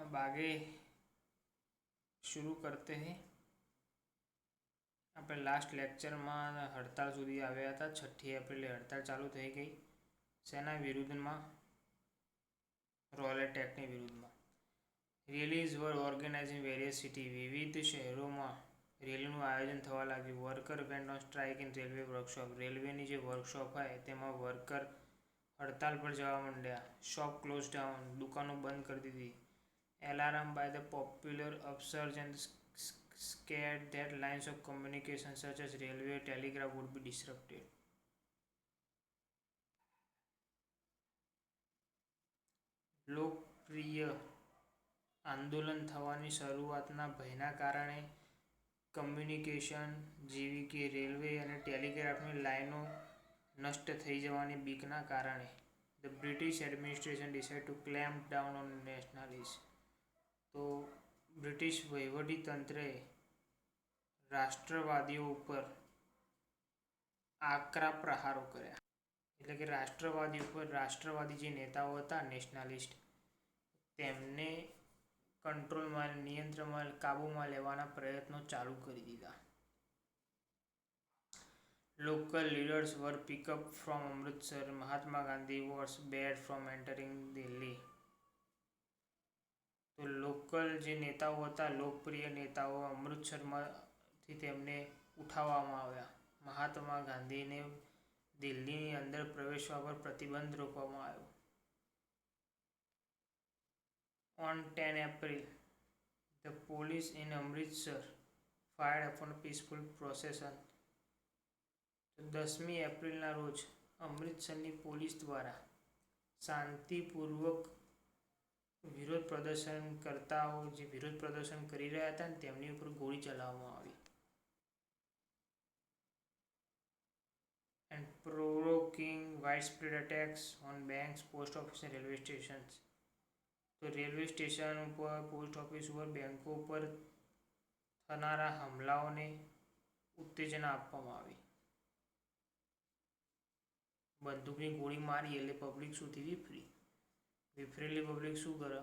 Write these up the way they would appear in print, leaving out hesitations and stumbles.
अब आगे शुरू करते हैं। આપણે લાસ્ટ લેક્ચરમાં હડતાળ સુધી આવ્યા હતા। 6 એપ્રિલે હડતાળ ચાલુ થઈ ગઈ। શેના વિરુદ્ધમાં? રોલેટ એક્ટની વિરુદ્ધમાં। રેલીઝ વર ઓર્ગેનાઇઝ ઇન વેરિયસ સિટી, વિવિધ શહેરોમાં રેલીનું આયોજન થવા લાગ્યું। Worker went on strike in railway workshop, રેલવેની જે વર્કશોપ હોય તેમાં વર્કર હડતાલ પર જવા માંડ્યા। શોપ ક્લોઝ ડાઉન, દુકાનો બંધ કરી દીધી। Alarm by the popular upsurge and scared that lines of communication such as railway telegraph would be disrupted. લોકપ્રિય આંદોલન થવાની શરૂઆતના ભયના કારણે કમ્યુનિકેશન જેવી કે રેલવે અને ટેલિગ્રાફની લાઇનો નષ્ટ થઈ જવાની બીકના કારણે the British administration decide to clamp down on nationalist. તો બ્રિટિશ વહીવટીતંત્રે રાષ્ટ્રવાદીઓ ઉપર આકરા પ્રહારો કર્યા। એટલે કે રાષ્ટ્રવાદી જે નેતાઓ હતા નેશનલિસ્ટ, તેમને કંટ્રોલમાં, નિયંત્રણમાં, કાબૂમાં લેવાના પ્રયત્નો ચાલુ કરી દીધા। Local leaders were pick up from Amritsar, Mahatma Gandhi was banned from entering Delhi. તો લોકલ જે નેતાઓ હતા, લોકપ્રિય નેતાઓ, અમૃતસરમાંથી તેમને ઉઠાવવામાં આવ્યા। મહાત્મા ગાંધીને દિલ્હીની અંદર પ્રવેશવા પર પ્રતિબંધ રોકવામાં આવ્યો। On 10 April, the police in Amritsar fired upon a peaceful procession. 10મી એપ્રિલના રોજ અમૃતસરની પોલીસ દ્વારા શાંતિપૂર્વક વિરોધ પ્રદર્શનકર્તાઓ જે વિરોધ પ્રદર્શન કરી રહ્યા હતા તેમની ઉપર ગોળી ચલાવવામાં આવી। and provoking widespread attacks on banks, post office and railway stations. તો રેલવે સ્ટેશન ઉપર, પોસ્ટ ઓફિસ ઉપર, બેંકો ઉપર થનારા હુમલાઓને ઉત્તેજના આપવામાં આવી। બંદૂકની ગોળી મારી એટલે પબ્લિક શું થઈ? વિફરેલી પબ્લિક શું કરે?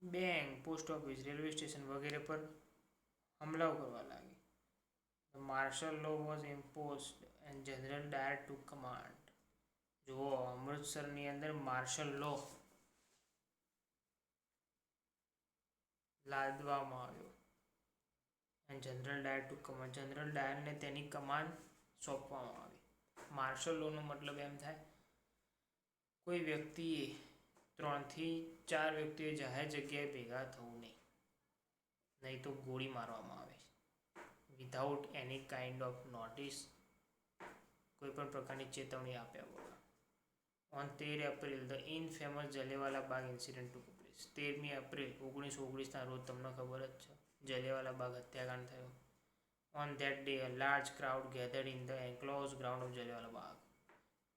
Bank, post office, railway station વગેરે પર હુમલાઓ કરવા લાગી। The martial law was imposed and General Dyer took command. જો અમૃતસરની અંદર માર્શલ લો લાદવામાં આવ્યો અને જનરલ ડાયર ટુ કમાન્ડ, જનરલ ડાયરને તેની કમાન્ડ સોંપવામાં આવી। માર્શલ લોનો મતલબ એમ થાય, કોઈ વ્યક્તિએ 3 થી 4 વ્યક્તિએ જાહેર જગ્યાએ ભેગા થવું નહીં તો ગોળી મારવામાં આવે without any kind of notice, કોઈ પણ પ્રકારની ચેતવણી આપ્યા વગર। On 13 April the infamous Jallianwala Bagh incident took place. 13મી એપ્રિલ 1919ના રોજ તમને ખબર જ છે જલિયાવાલા બાગ હત્યાકાંડ થયો। On that day a large crowd gathered in the enclose ground of Jallianwala Bagh.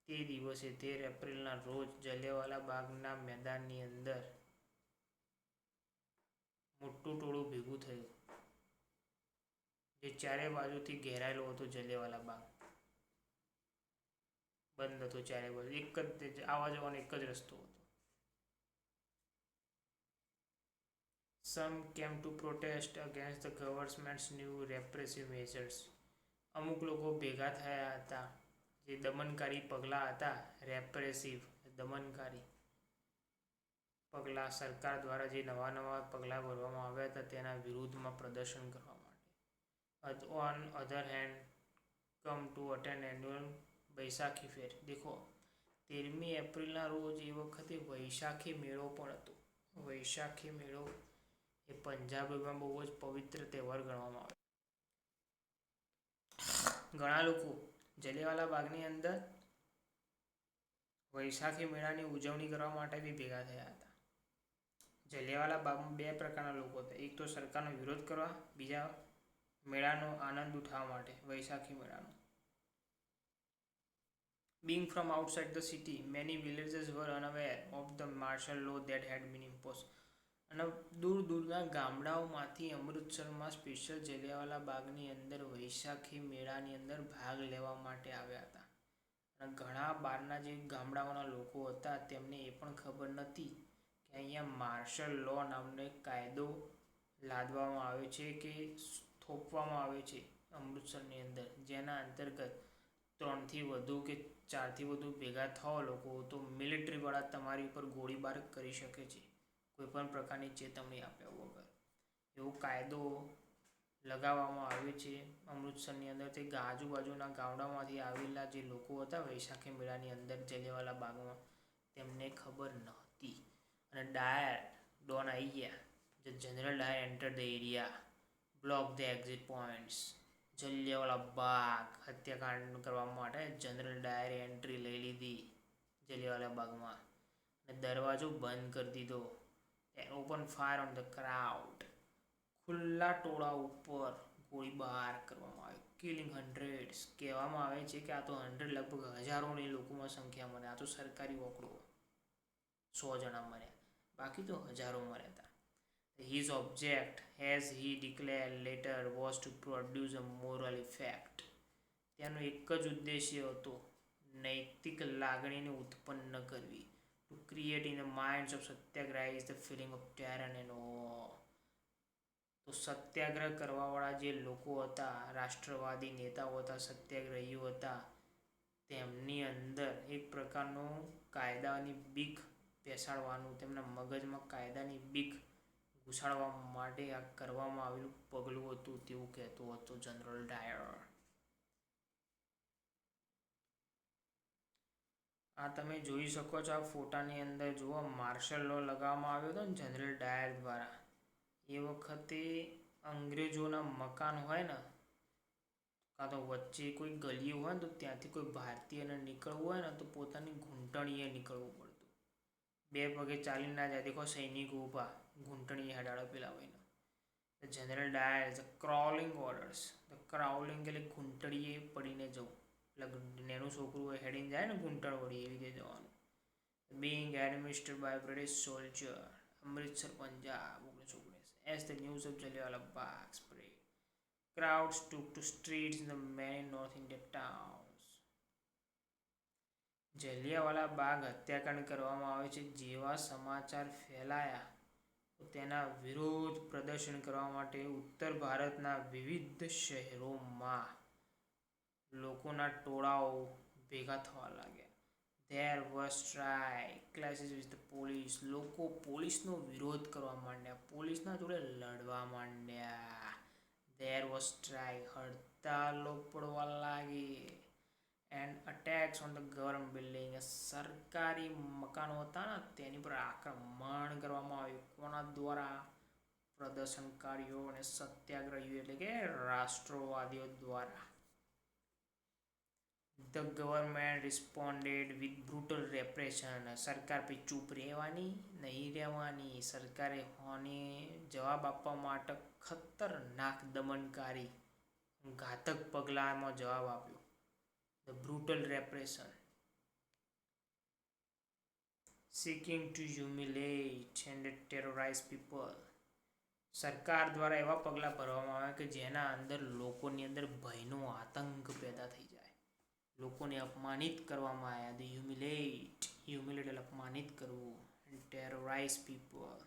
તે દિવસે 13 એપ્રિલના રોજ જલિયાવાલા બાગના મેદાનની અંદર મોટું ટોળું ભેગું થયું જે ચારે બાજુથી ઘેરાયેલો હતો। જલિયાવાલા બાગ બંધ હતો ચારે બાજુ, એક જ આવવા જવાનો એક જ રસ્તો હતો। Some came to protest against the government's new repressive measures. અમુક લોકો ભેગા થયા હતા જે દમનકારી પગલાં હતા, રેપ્રેસિવ દમનકારી પગલાં, સરકાર દ્વારા જે નવા પગલાં ભરવામાં આવ્યા હતા તેના વિરુદ્ધમાં પ્રદર્શન કરવા માટે। On other hand, come to attend annual વૈશાખી ફેર। દેખો 13મી એપ્રિલના રોજ એ વખતે વૈશાખી મેળો પણ હતો। વૈશાખી મેળો એ પંજાબમાં બહુ જ પવિત્ર તહેવાર ગણવામાં આવે। ઘણા લોકો જલિયાવાલા બાગની અંદર વૈશાખી મેળાની ઉજવણી કરવા માટે બી ભેગા થયા હતા। જલિયાવાલા બાગમાં 2 પ્રકારના લોકો હતા, એક તો સરકારનો વિરોધ કરવા, બીજા મેળાનો આનંદ ઉઠાવવા માટે, વૈશાખી મેળાનો। Being from outside the city, many villagers were unaware of the martial law that had been imposed. અને દૂરના ગામડાઓમાંથી અમૃતસરમાં સ્પેશિયલ જલિયાવાલા બાગની અંદર વૈશાખી મેળાની અંદર ભાગ લેવા માટે આવ્યા હતા। અને ઘણા બહારના જે ગામડાઓના લોકો હતા તેમને એ પણ ખબર નહોતી કે અહીંયા માર્શલ લો નામનો એક કાયદો લાદવામાં આવે છે કે થોપવામાં આવે છે અમૃતસરની અંદર, જેના અંતર્ગત 3થી વધુ કે 4થી વધુ ભેગા થવા લોકો તો મિલિટરીવાળા તમારી ઉપર ગોળીબાર કરી શકે છે કોઈપણ પ્રકારની ચેતવણી આપ્યા વગર. એવો કાયદો લગાવવામાં આવ્યો છે અમૃતસરની અંદર. તે આજુબાજુના ગામડામાંથી આવેલા જે લોકો હતા વૈશાખી મેળાની અંદર જલિયાવાલા બાગમાં, તેમને ખબર નહોતી અને ડાયર ડોન આવી ગયા. The general Dyer entered the area, blocked the exit points. Jallianwala Bagh હત્યાકાંડ કરવા માટે જનરલ ડાયરે એન્ટ્રી લઈ લીધી જલિયાવાલા બાગમાં અને દરવાજો બંધ કરી દીધો. Open fire on the crowd. ખુલ્લા ટોળા ઉપર ગોળીબાર કરવામાં આવ્યો. Killing hundreds. કહેવામાં આવે છે કે આ તો 100 લગભગ હજારોની લોકોમાં સંખ્યા મળે. આ તો સરકારી આંકડો 100 જણા મર્યા, બાકી તો હજારો મર્યા હતા. His object, as he declared later, was to produce a moral effect. તેનો એક જ ઉદ્દેશ્ય હતો નૈતિક લાગણીને ઉત્પન્ન કરવી. To create in the minds of સત્યાગ્રહીઝ the feeling of terror and awe. તો સત્યાગ્રહ કરવાવાળા જે લોકો હતા, રાષ્ટ્રવાદી નેતાઓ હતા, સત્યાગ્રહીઓ હતા, તેમની અંદર એક પ્રકારનો કાયદાની બીક બેસાડવાનું, તેમના મગજમાં કાયદાની બીક ઘુસાડવા માટે આ કરવામાં આવેલું પગલું હતું તેવું કહેતો હતો જનરલ ડાયર. આ તમે જોઈ શકો છો આ ફોટાની અંદર. જુઓ, માર્શલ લો લગાવવામાં આવ્યો હતો ને જનરલ ડાયર દ્વારા. એ વખતે અંગ્રેજોના મકાન હોય ને, કાં તો વચ્ચે કોઈ ગલીઓ હોય ને, તો ત્યાંથી કોઈ ભારતીયને નીકળવું હોય ને તો પોતાની ઘૂંટણીએ નીકળવું પડતું. 2 પગે ચાલી ના જાય. દેખો સૈનિકો ઊભા ઘૂંટણીએ હેડાડો પેલા હોયને. The general Dyer the crawling orders. The crawling એટલે ઘૂંટણીએ પડીને જવું. એટલે નેનું છોકરું હોય હેડીને જાય ને ઘૂંટણ વળી, એવી રીતે જવાનું. Being administered by British soldier. Amritsar, Punjab, 1919. As the news of Jallianwala Bagh spread, crowds took to streets in the many North Indian towns. Jallianwala Bagh હત્યાકાંડ કરવામાં આવે છે જેવા સમાચાર ફેલાયા તો તેના વિરોધ પ્રદર્શન કરવા માટે ઉત્તર ભારતના વિવિધ શહેરોમાં લોકોના ટોળાઓ ભેગા થવા લાગ્યા. There was strike, clashes with the police. લોકો પોલીસનો વિરોધ કરવા માંડ્યા, પોલીસના જોડે લડવા માંડ્યા. There was strike, હડતાલો પડવા લાગી. And attacks on the government building. સરકારી મકાનો હતા ને તેની પર આક્રમણ કરવામાં આવ્યું. કોના દ્વારા? પ્રદર્શનકારીઓ અને સત્યાગ્રહીઓ એટલે કે રાષ્ટ્રવાદીઓ દ્વારા. The government responded with brutal repression. સરકાર પછી ચૂપ રહેવાની નહીં રહેવાની. સરકારે હોને જવાબ આપવા માટે ખતરનાક દમનકારી ઘાતક પગલાંમાં જવાબ આપ્યો. The brutal repression. Seeking to humiliate and terrorize people. સરકાર દ્વારા એવા પગલાં ભરવામાં આવે કે જેના અંદર લોકોની અંદર ભયનો આતંક પેદા થઈ જાય. લોકોને અપમાનિત કરવામાં આવ્યા. The humiliate એટલે અપમાનિત કરવું. And terrorize people.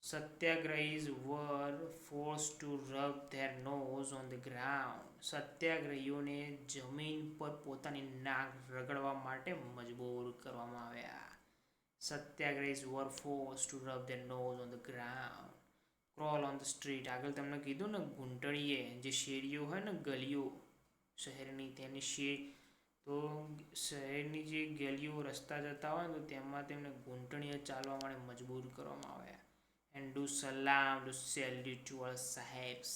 Satyagrahis were forced to rub their nose on the ground. સત્યાગ્રહીઓને જમીન પર પોતાની નાક રગડવા માટે મજબૂર કરવામાં આવ્યા. Satyagrahis were forced to rub their nose on the ground. Crawl on the street. આગળ તમને કીધું ને ઘૂંટણીએ જે શેરીઓ હોય ને ગલીઓ શહેરની, તેની તો શહેરની જે ગલીઓ રસ્તા જતા હોય ને તો તેમાં તેમને ઘૂંટણીએ ચાલવા માટે મજબૂર કરવામાં આવ્યા. And do salam to salute to all sahibs.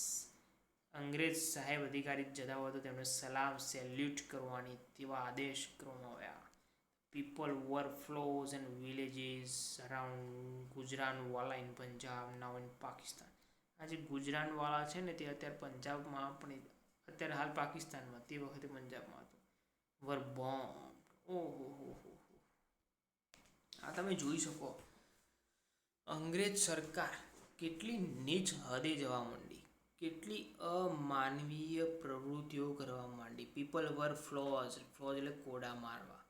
અંગ્રેજ સાહેબ અધિકારી જતા હોય તો તેમને સલામ સેલ્યુટ કરવાની તેવા આદેશ કરવામાં આવ્યા. People were flows and villages around Gujranwala in Punjab, now in Pakistan. આ જે ગુજરાનવાલા છે ને તે અત્યારે પંજાબમાં, પણ અત્યારે હાલ પાકિસ્તાનમાં, તે વખતે પંજાબમાં હતું. વર બોમ્બ. ઓહો. આ તમે જોઈ શકો અંગ્રેજ સરકાર કેટલી નીચ હદે જવા માંડી, કેટલી અમાનવીય પ્રવૃત્તિઓ કરવા માંડી. પીપલ વર ફ્લોઝ એટલે કોડા મારવા.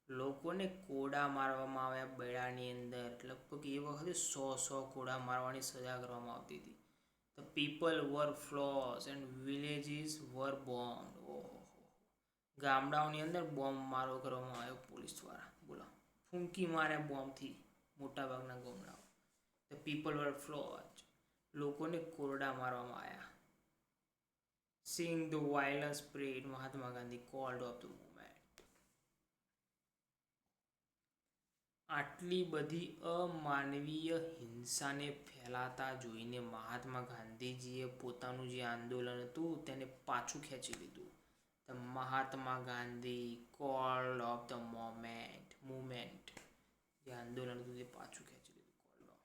લોકોને કોડા મારવામાં આવ્યા બેડાની અંદર. લગભગ એ વખતે 100 કોડા મારવાની સજા કરવામાં આવતી હતી. The people were floors and villages were bombed. ઓહો, ગામડાઓની અંદર બોમ્બ મારો કરવામાં આવ્યો પોલીસ દ્વારા. બોલો, ફૂંકી માર્યા બોમ્બથી મોટાભાગના ગામડાઓ. The people were floored. લોકોને કોરડા મારવામાં આવ્યા. Seeing the violence spread, Mahatma Gandhi called off the movement. આટલી બધી અમાનવીય હિંસાને ફેલાતા જોઈને મહાત્મા ગાંધીજીએ પોતાનું જે આંદોલન હતું તેને પાછું ખેંચી લીધું. The Mahatma Gandhi called off the movement. જે આંદોલન હતું તે પાછું ખેંચી લીધું. called off.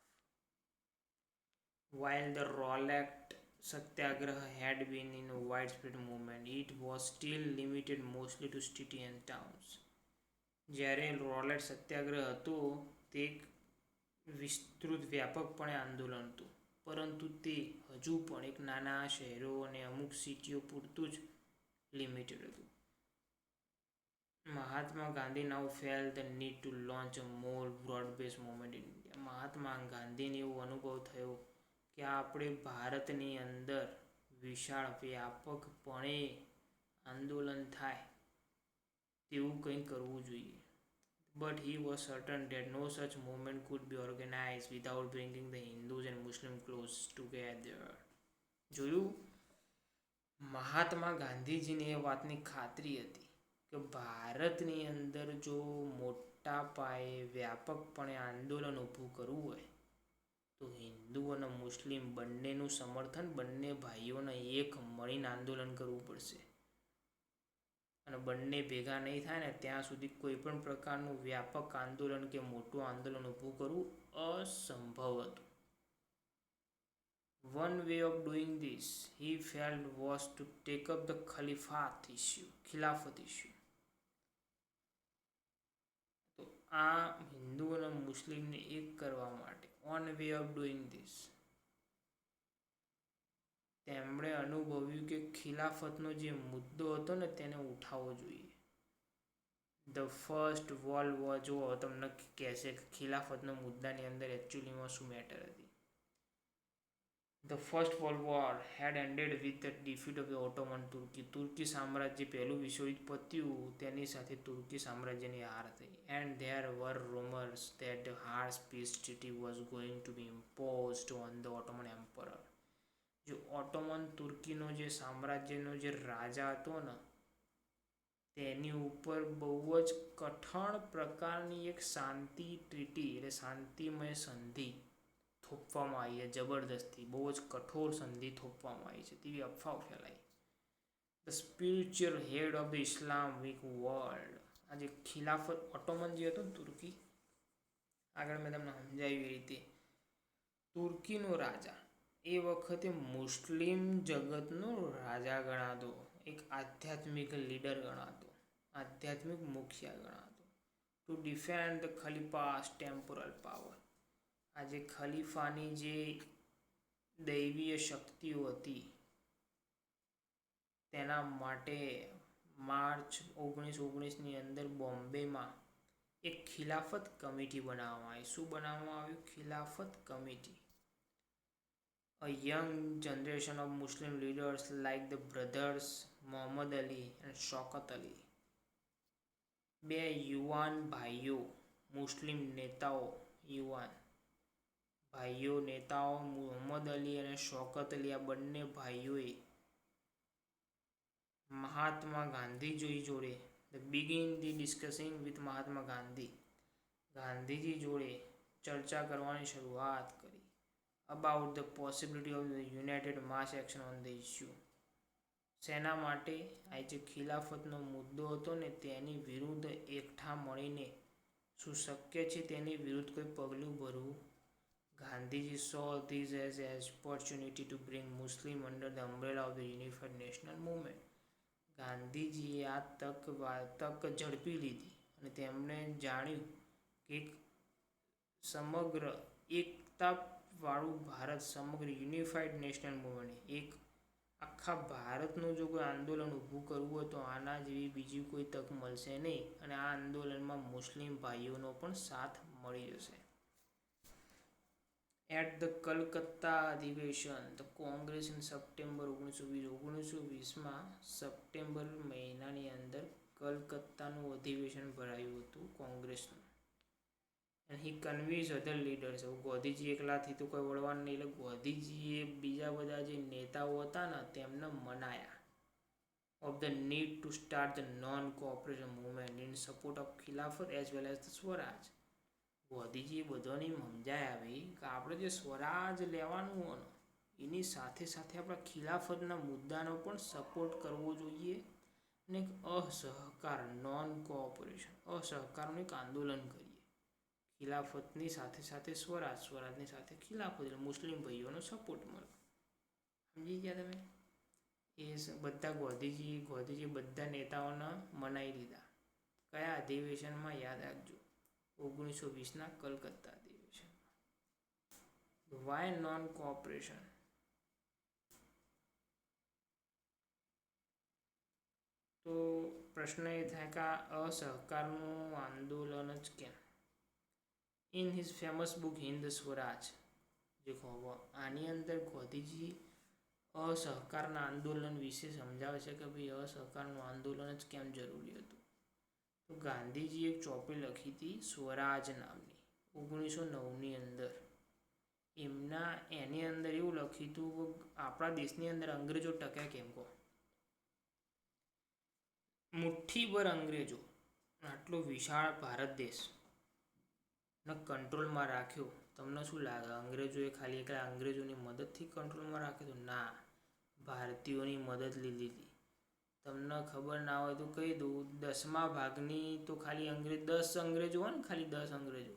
While the Rowlatt Satyagraha had been in a widespread movement, it was still limited mostly to cities and towns. જ્યારે રોલેટ સત્યાગ્રહ હતો તે એક વિસ્તૃત વ્યાપકપણે આંદોલન હતું, પરંતુ તે હજુ પણ એક નાના શહેરો અને અમુક સિટીઓ પૂરતું જ લિમિટેડ હતું. Mahatma Gandhi now felt the need to launch a more broad base movement in India. Mahatma ગાંધીને એવો અનુભવ થયો કે આપણે ભારતની અંદર વિશાળ વ્યાપકપણે આંદોલન થાય તેવું કંઈ કરવું જોઈએ. But he was certain that no such movement could be organized without bringing the Hindus and Muslims close together. જોયું, મહાત્મા ગાંધીજીને એ વાતની ખાતરી હતી કે ભારતની અંદર જો મોટા પાયે વ્યાપકપણે આંદોલન ઊભું કરવું હોય તો હિન્દુ અને મુસ્લિમ બંનેનું સમર્થન, બંને ભાઈઓને એક મળીને આંદોલન કરવું પડશે. અને બંને ભેગા નહીં થાય ને ત્યાં સુધી કોઈ પણ પ્રકારનું વ્યાપક આંદોલન કે મોટું આંદોલન ઊભું કરવું અસંભવ હતું. One way of doing this, he felt, was to take up the ખિલાફત issue. તો આ હિન્દુ અને મુસ્લિમને એક કરવા માટે one way of doing this, તેમણે અનુભવ્યું કે ખિલાફતનો જે મુદ્દો હતો ને તેને ઉઠાવવો જોઈએ. ધ ફર્સ્ટ વર્લ્ડ વોર, જો તમને કહેશે કે ખિલાફતનો મુદ્દાની અંદર એકચ્યુઅલીમાં શું મેટર હતી. The First World War had ended with the defeat of the Ottoman Turkey. તુર્કી સામ્રાજ્ય પહેલું વિશ્વયુદ્ધ પત્યું તેની સાથે તુર્કી સામ્રાજ્યની હાર થઈ. And there were rumours that the harsh peace treaty was going to be imposed on the Ottoman emperor. જો ઓટોમન તુર્કીનો જે સામ્રાજ્યનો જે રાજા હતો ને તેની ઉપર બહુ જ કઠણ પ્રકારની એક શાંતિ ટ્રીટી એટલે શાંતિમય સંધિ થોપવામાં આવી છે. જબરદસ્તી બહુ જ કઠોર સંધિ થોપવામાં આવી છે તેવી અફવાઓ ફેલાઈ. The spiritual head of the Islamic world. આ જે ખિલાફત ઓટોમન જે હતો ને તુર્કી, આગળ મેં તમને સમજાવ્યું એ રીતે તુર્કીનો રાજા એ વખતે મુસ્લિમ જગતનો રાજા ગણાતો, એક આધ્યાત્મિક લીડર ગણાતો, આધ્યાત્મિક મુખિયા ગણાતો. To defend the Khalifa's temporal power. આ જે ખલીફાની જે દૈવીય શક્તિઓ હતી તેના માટે માર્ચ 1919ની અંદર બોમ્બેમાં એક ખિલાફત કમિટી બનાવવામાં આવી. શું બનાવવામાં આવ્યું? ખિલાફત committee. A young generation of Muslim leaders like the brothers Muhammad Ali and Shaukat Ali. બે યુવાન ભાઈઓ, મુસ્લિમ નેતાઓ, યુવાન ભાઈઓ નેતાઓ મુહમ્મદ અલી અને શૌકત અલી, આ બંને ભાઈઓએ મહાત્મા ગાંધીજી જોડે begin the discussing with Mahatma Gandhi, Gandhiji જોડે ચર્ચા કરવાની શરૂઆત કરી. About the possibility of the united mass action on the issue. સેના માટે આ જે ખિલાફતનો મુદ્દો હતો ને તેની વિરુદ્ધ એકઠા મળીને શું શક્ય છે તેની વિરુદ્ધ કોઈ પગલું ભરવું. Gandhiji saw this as an opportunity to bring Muslim under the umbrella of the unified national movement. ગાંધીજીએ આ તક ઝડપી લીધી અને તેમણે જાણ્યું કે સમગ્ર એકતા વાળું ભારત, સમગ્ર યુનિફાઈડ નેશનલ મૂવમેન્ટ, એક આખા ભારતનું જો કોઈ આંદોલન ઊભું કરવું હોય તો આના જેવી બીજી કોઈ તક મળશે નહીં, અને આ આંદોલનમાં મુસ્લિમ ભાઈઓનો પણ સાથ મળી જશે. એટ ધ કલકત્તા અધિવેશન the Congress in September 1920 September મહિનાની અંદર કલકત્તાનું અધિવેશન ભરાયું હતું કોંગ્રેસનું. And he convince other leaders. Gandhiji એકલાથી તો કોઈ વળવાનું નહીં, એટલે ગાંધીજીએ બીજા બધા જે નેતાઓ હતા ને તેમને મનાયા of the need to start the non-cooperation movement in support of Khilafat as well as the Swaraj. ગાંધીજીએ બધાને સમજાયા ભાઈ કે આપણે જે સ્વરાજ લેવાનું હોય ને એની સાથે સાથે આપણા ખિલાફતના મુદ્દાનો પણ સપોર્ટ કરવો જોઈએ, અને એક અસહકાર નોન કોઓપરેશન અસહકારનું એક આંદોલન કરીએ. ખિલાફતની સાથે સાથે સ્વરાજની સાથે ખિલાફત, એટલે મુસ્લિમ ભાઈઓનો સપોર્ટ મળે. સમજી ગયા તમે? એ બધા ગાંધીજી બધા નેતાઓને મનાઈ લીધા. કયા અધિવેશનમાં? યાદ રાખજો, 1920 કલકત્તા અધિવેશનમાં. Why non cooperation? તો પ્રશ્ન એ થાય કે આ અસહકારનું આંદોલન જ કેમ? In his famous book Hind Swaraj, દેખો આની અંદર ગાંધીજી અસહકારના આંદોલન વિશે સમજાવે છે કે ભાઈ અસહકારનું આંદોલન જ કેમ જરૂરી હતું. તો ગાંધીજીએ એક ચોપડી લખી હતી સ્વરાજ નામની 1909ની અંદર. એની અંદર એવું લખ્યું હતું કે આપણા દેશની અંદર અંગ્રેજો ટક્યા કેમ કહો? મુઠ્ઠીભર અંગ્રેજો આટલો વિશાળ ભારત દેશ ને કંટ્રોલમાં રાખ્યો. તમને શું લાગે અંગ્રેજોએ ખાલી એકલા અંગ્રેજોની મદદથી કંટ્રોલમાં રાખ્યો તો? ના, ભારતીયોની મદદ લીધી હતી. તમને ખબર ના હોય તો કહી દઉં, 10મા ભાગની તો ખાલી 10 અંગ્રેજો હોય ને, ખાલી 10 અંગ્રેજો,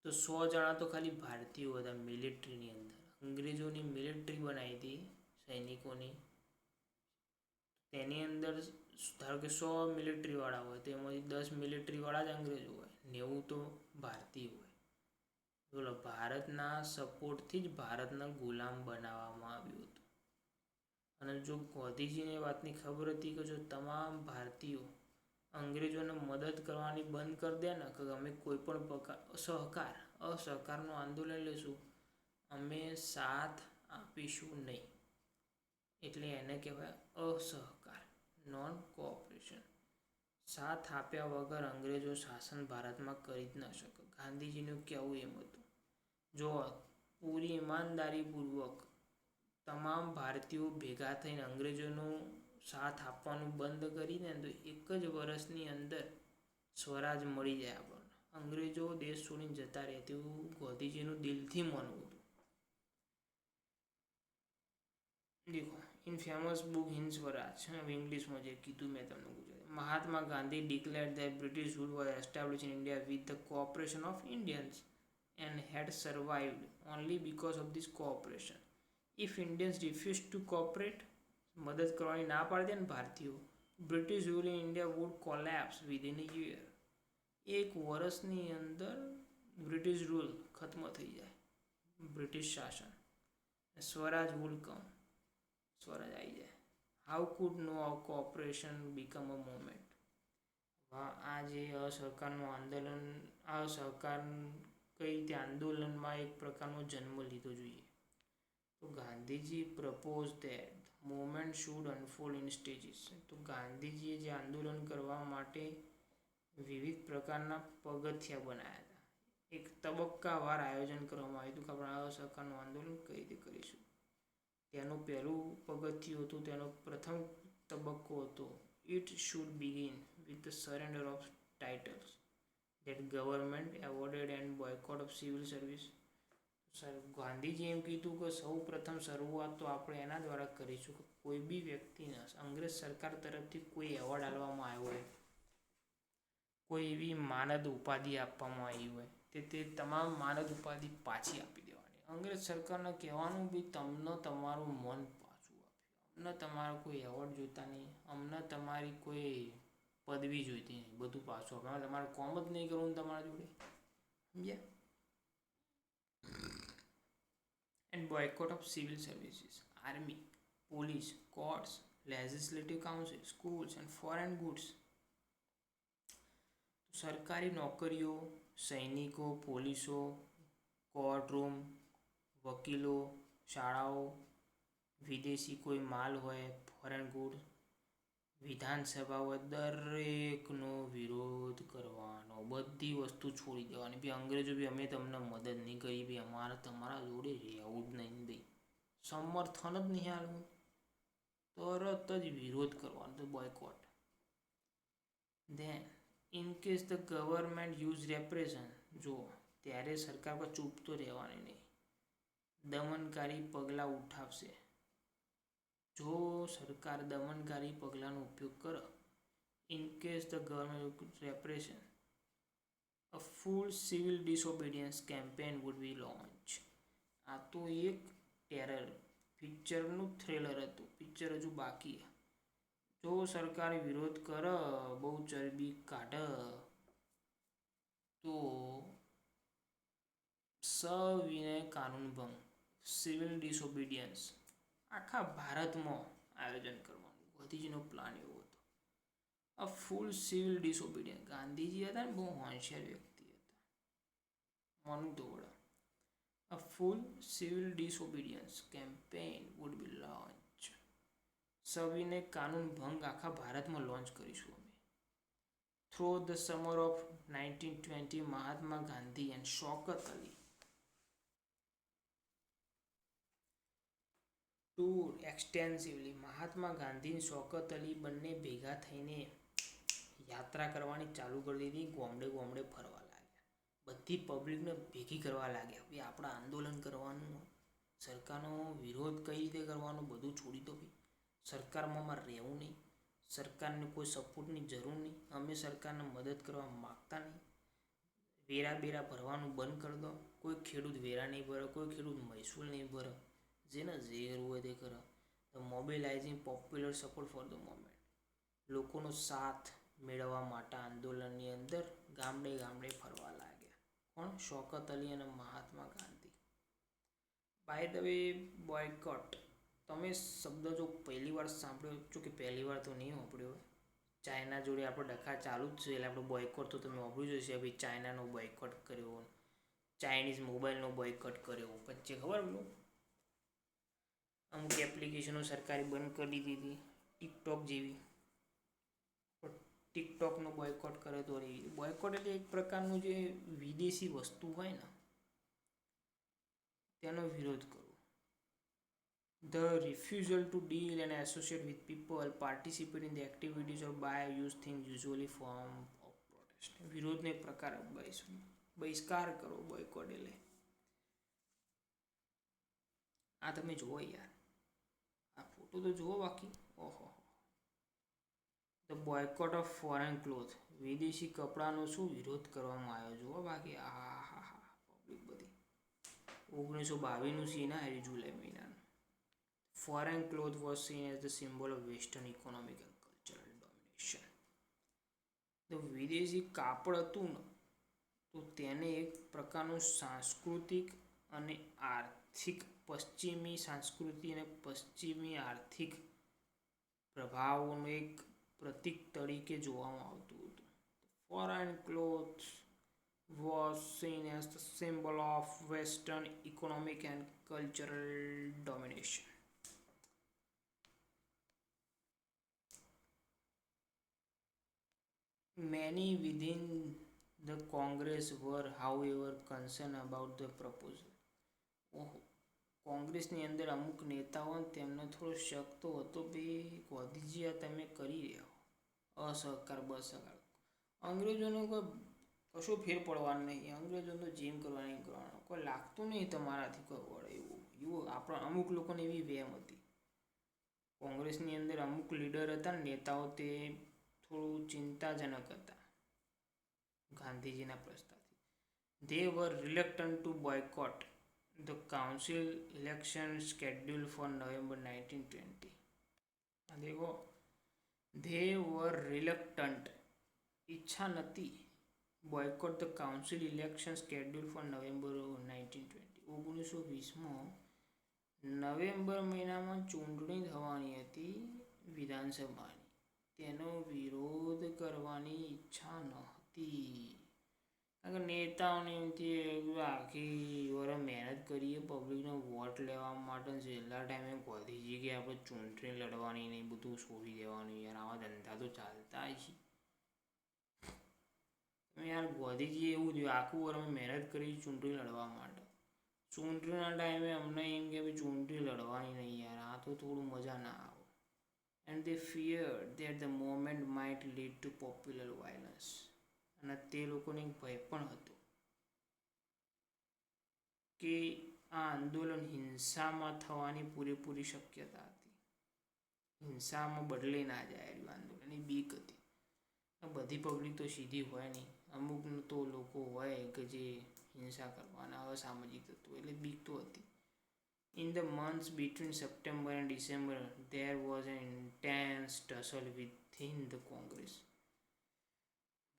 તો 100 જણા તો ખાલી ભારતીયો હતા મિલિટરીની અંદર. અંગ્રેજોની મિલિટરી બનાવી હતી સૈનિકોની, તેની અંદર ધારો કે 100 મિલિટરીવાળા હોય તો એમાંથી 10 મિલિટરીવાળા જ અંગ્રેજો હોય, 90 તો ભારતીય હોય. બોલો, ભારતના સપોર્ટથી જ ભારતના ગુલામ બનાવવામાં આવ્યું હતું. અને જો ગાંધીજીને વાતની ખબર હતી કે જો તમામ ભારતીયો અંગ્રેજોને મદદ કરવાની બંધ કરી દે ને, કે અમે કોઈ પણ પ્રકાર અસહકારનું આંદોલન લેશું, અમે સાથ આપીશું નહીં, એટલે એને કહેવાય અસહકાર નોન કોઓપરેશન. સાથ આપ્યા વગર અંગ્રેજો શાસન ભારતમાં કરી જ ન શકે. ગાંધીજીનું કહેવું એમ હતું. જો પૂરી ઈમાનદારીપૂર્વક તમામ ભારતીયો ભેગા થઈને અંગ્રેજોનો સાથ આપવાનું બંધ કરીને તો એક જ વર્ષની અંદર સ્વરાજ મળી જાય આપણને. અંગ્રેજો દેશ છોડીને જતા રહે તેવું ગાંધીજીનું દિલથી માનવું હતું. દેખો, in famous book Hind Swaraj, ઇંગ્લિશમાં જે કીધું મેં તમને Gujarati. Mahatma Gandhi declared that British rule was established in India with the cooperation of Indians and had survived only because of this cooperation. If Indians refused to cooperate, મદદ કરવાની ના પાડી દે ને ભારતીયો, British rule in India would collapse within a year. એક વર્ષની અંદર બ્રિટિશ રૂલ ખત્મ થઈ જાય, બ્રિટિશ શાસન. સ્વરાજ વુડ કમ, સ્વરાજ આવી જાય. How could no cooperation become a movement? આ જે અસહકારનું આંદોલન, અસહકાર કઈ રીતે આંદોલનમાં એક પ્રકારનો જન્મ લીધો જોઈએ? તો Gandhiji propose that movement should unfold in stages. તો ગાંધીજીએ જે આંદોલન કરવા માટે વિવિધ પ્રકારના પગથિયા બનાવ્યા હતા. એક તબક્કાવાર આયોજન કરવામાં આવ્યું હતું કે આપણે અસહકારનું આંદોલન કઈ રીતે કરીશું. તેનું પહેલું પગથિયું હતું, તેનો પ્રથમ તબક્કો હતો it should begin with the surrender of titles that government awarded and boycott of civil service. Gandhiji એમ કીધું કે સૌ પ્રથમ શરૂઆત તો આપણે એના દ્વારા કરીશું કે કોઈ બી વ્યક્તિને અંગ્રેજ સરકાર તરફથી કોઈ એવોર્ડ આપવામાં આવ્યો હોય, કોઈ એવી માનદ ઉપાધિ આપવામાં આવી હોય તે તમામ માનદ ઉપાધિ પાછી આપી દેવાની. અંગ્રેજ સરકારને કહેવાનું બી તમને તમારું મન પાછું આપ્યું, અમને તમારા કોઈ એવોર્ડ જોતા નહીં, અમને તમારી કોઈ પદવી જોઈતી નહીં, બધું પાછું આપણે તમારે કોમ જ નહીં કરવું તમારા જોડે. સમજ્યા? And boycott of civil services. Army, police, courts, legislative council, schools and foreign goods. સરકારી નોકરીઓ, સૈનિકો, પોલીસો, કોર્ટરૂમ, વકીલો, શાળાઓ, વિદેશી કોઈ માલ હોય, ફોરેન ગુડ્સ, વિધાનસભાઓ, દરેકનો વિરોધ કરવાનો. બધી વસ્તુ છોડી દેવાની. બી અંગ્રેજો બી અમે તમને મદદ નહીં કરી, બી અમારે તમારા જોડે રહેવું જ નહીં ભાઈ. સમર્થન જ નહીં આલવું, તરત જ વિરોધ કરવાનો, તો boycott. Then in case the government use repression, જો ત્યારે સરકાર પર ચૂપ તો રહેવાની નહીં, દમનકારી પગલાં ઉઠાવશે. જો સરકાર દમનકારી પગલાંનો ઉપયોગ કરે, in case the government repression, a full civil disobedience campaign would be launch. આ તો એક ટેરર પિક્ચરનું થ્રિલર હતું. પિક્ચર હજુ બાકી. જો સરકાર વિરોધ કરે, બહુ ચરબી કાઢે, તો સવિનય કાનૂન ભંગ, સિવિલ ડિસઓબિડિયન્સ આખા ભારતમાં આયોજન કરવાનું. ગાંધીજીનો પ્લાન એવો હતો. આ ફૂલ સિવિલ ડિસઓબિડિયન્સ. ગાંધીજી હતા ને, બહુ હોશિયાર વ્યક્તિ હતા, માનું તો વડા. A full civil disobedience campaign would be launched. સવિનય કાનૂન ભંગ આખા ભારતમાં લોન્ચ કરીશું અમે. Through the summer of 1920, Mahatma Gandhi and Shaukat Ali tour extensively. Mahatma Gandhi અને શૌકત અલી બંને ભેગા થઈને યાત્રા કરવાની ચાલુ કરી દીધી. ગામડે ગામડે ફરવા લાગ્યા, બધી પબ્લિકને ભેગી કરવા લાગ્યા. ભાઈ આપણે આંદોલન કરવાનું, સરકારનો વિરોધ કઈ રીતે કરવાનો, બધું છોડી દો ભાઈ. સરકારમાં અમારે રહેવું નહીં, સરકારને કોઈ સપોર્ટની જરૂર નહીં, અમે સરકારને મદદ કરવા માગતા નહીં. વેરા બેરા ભરવાનું બંધ કરી દો. કોઈ ખેડૂત વેરા નહીં ભરે, કોઈ ખેડૂત મહેસૂલ નહીં ભરે. જેને જે કરવું હોય તે કરે. The mobilising popular support for the moment. લોકોનો સાથ મેળવવા માટે આંદોલનની અંદર ગામડે ગામડે ફરવા લાગ્યા. કોણ? શૌકત અલી અને Mahatma Gandhi. By the way, boycott તમે શબ્દ જો પહેલી વાર સાંભળ્યો છો કે પહેલી વાર તો નહીં સાંભળ્યો. ચાઇના જોડે આપણે ડખા ચાલુ જ છે, એટલે આપણે બોયકોટ તો તમે સાંભળ્યું જ હશે. ભાઈ ચાઇનાનો બોયકોટ કર્યો, ચાઇનીઝ મોબાઈલનો બોયકોટ કર્યો, પછી ખબર પેલું અમુક એપ્લિકેશનો સરકારે બંધ કરી દીધી, ટિકટોક જેવી. ટિકટોકનો બોયકોટ કરે તો બોયકોટ એટલે એક પ્રકારનું જે વિદેશી વસ્તુ હોય ને તેનો વિરોધ કરવો. The refusal to deal and associate with people participate in the activities or by use thing usually form of protest. વિરોધનો એક પ્રકાર બહિષ્કાર કરો, બોયકોટ એટલે. આ તમે જુઓ યાર, આ ફોટો તો જુઓ બાકી. ઓહો. The boycott of foreign cloth. વિદેશી કપડાનો શું વિરોધ કરવામાં આવ્યો જુઓ બાકી. આ હા પબ્લિક બધી 1922નું સીન આવ્યું જુલાઈ મહિનાનું. Foreign cloth was scene as the symbol of western economic and cultural domination. તો વિદેશી કાપડ હતું ને, તો તેને એક પ્રકારનું સાંસ્કૃતિક અને આર્થિક, પશ્ચિમી સંસ્કૃતિ અને પશ્ચિમી આર્થિક પ્રભાવોનું એક પ્રતીક તરીકે જોવામાં આવતું હતું. Foreign cloth was seen as the symbol of Western economic and cultural domination. Many within the Congress were, however, concerned about the proposal. કોંગ્રેસની અંદર અમુક નેતાઓ તેમને થોડો શક તો હતો ભાઈ ગાંધીજી આ તમે કરી રહ્યા અસહકાર બસહકાર. અંગ્રેજોનો કોઈ કશો ફેર પડવાનો નહીં, અંગ્રેજોનો જેમ કરવા નહીં કરવાનો, કોઈ લાગતું નહીં તમારાથી કોઈ વળે એવું આપણા અમુક લોકોને એવી વહેમ હતી. કોંગ્રેસની અંદર અમુક લીડર હતા ને, નેતાઓ, તે થોડું ચિંતાજનક હતા ગાંધીજીના પ્રસ્તાવથી. They were reluctant to boycott the council election scheduled for November 1920. देखो, they were reluctant, ઈચ્છા નથી, boycott the council election scheduled for November 1920. 1920માં November મહિનામાં ચૂંટણી થવાની હતી વિધાનસભાની, તેનો વિરોધ કરવાની ઈચ્છા નહોતી. કારણ કે નેતાઓને એમથી આખી વર્ષ મહેનત કરીએ પબ્લિકનો વોટ લેવા માટે, છેલ્લા ટાઈમે ગાંધીજી કે આપણે ચૂંટણી લડવાની નહીં, બધું છોડી દેવાનું. યાર આવા ધંધા તો ચાલતા જ યાર. ગાંધીજીએ એવું થયું, આખું વર્ષ મહેનત કરી ચૂંટણી લડવા માટે, ચૂંટણીના ટાઈમે અમને એમ કે ભાઈ ચૂંટણી લડવાની નહીં યાર, આ તો થોડું મજા ના આવે. And they feared that the movement might lead to popular violence. અને તે લોકોને ભય પણ હતો કે આ આંદોલન હિંસામાં થવાની પૂરેપૂરી શક્યતા હતી. હિંસામાં બદલી ના જાય એટલું આંદોલનની બીક હતી. બધી પબ્લિક તો સીધી હોય નહીં, અમુક તો લોકો હોય કે જે હિંસા કરવાના અસામાજિક તત્વો, એટલે બીક તો હતી. In the months between September and December, there was an intense tussle within the Congress.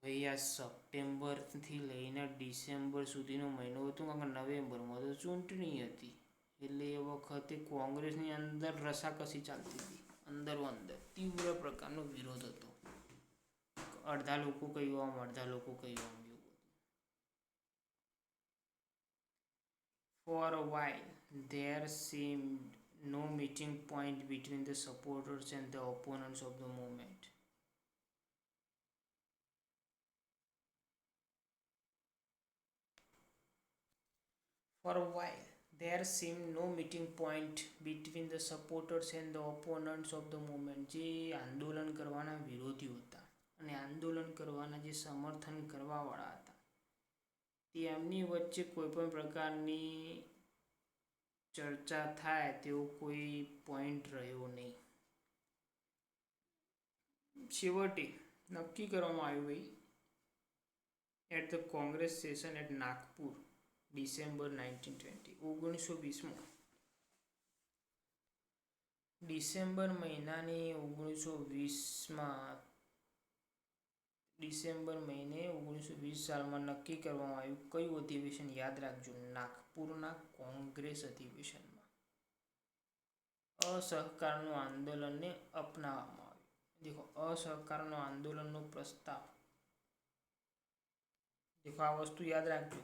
ભાઈ આ સપ્ટેમ્બરથી લઈને ડિસેમ્બર સુધીનો મહિનો હતો, કારણ કે નવેમ્બરમાં તો ચૂંટણી હતી, એટલે એ વખતે કોંગ્રેસની અંદર રસાકસી ચાલતી હતી. અંદર તીવ્ર પ્રકારનો વિરોધ હતો. અડધા લોકો કહ્યું આમ, અડધા લોકો કહ્યું આમ, એવું હતું. For a while, there seemed no meeting point between the supporters and the opponents of the movement. For a while, there seemed no meeting point between the supporters and the opponents of the movement. જે આંદોલન કરવાના વિરોધીઓ હતા અને આંદોલન કરવાના જે સમર્થન કરવાવાળા હતા, તેમની વચ્ચે કોઈ પણ પ્રકારની ચર્ચા થાય તેવો કોઈ પોઈન્ટ રહ્યો નહીં. છેવટે નક્કી કરવામાં આવ્યું ભાઈ, at the Congress session at Nagpur, December 1920. December મહિનાની 1920 સાલમાં નક્કી કરવામાં આવ્યું. કયું અધિવેશન? યાદ રાખજો, નાગપુરના કોંગ્રેસ અધિવેશનમાં અસહકારનું આંદોલનને અપનાવવામાં આવ્યું. દેખો, અસહકારનો આંદોલનનો પ્રસ્તાવ, દેખો આ વસ્તુ યાદ રાખજો.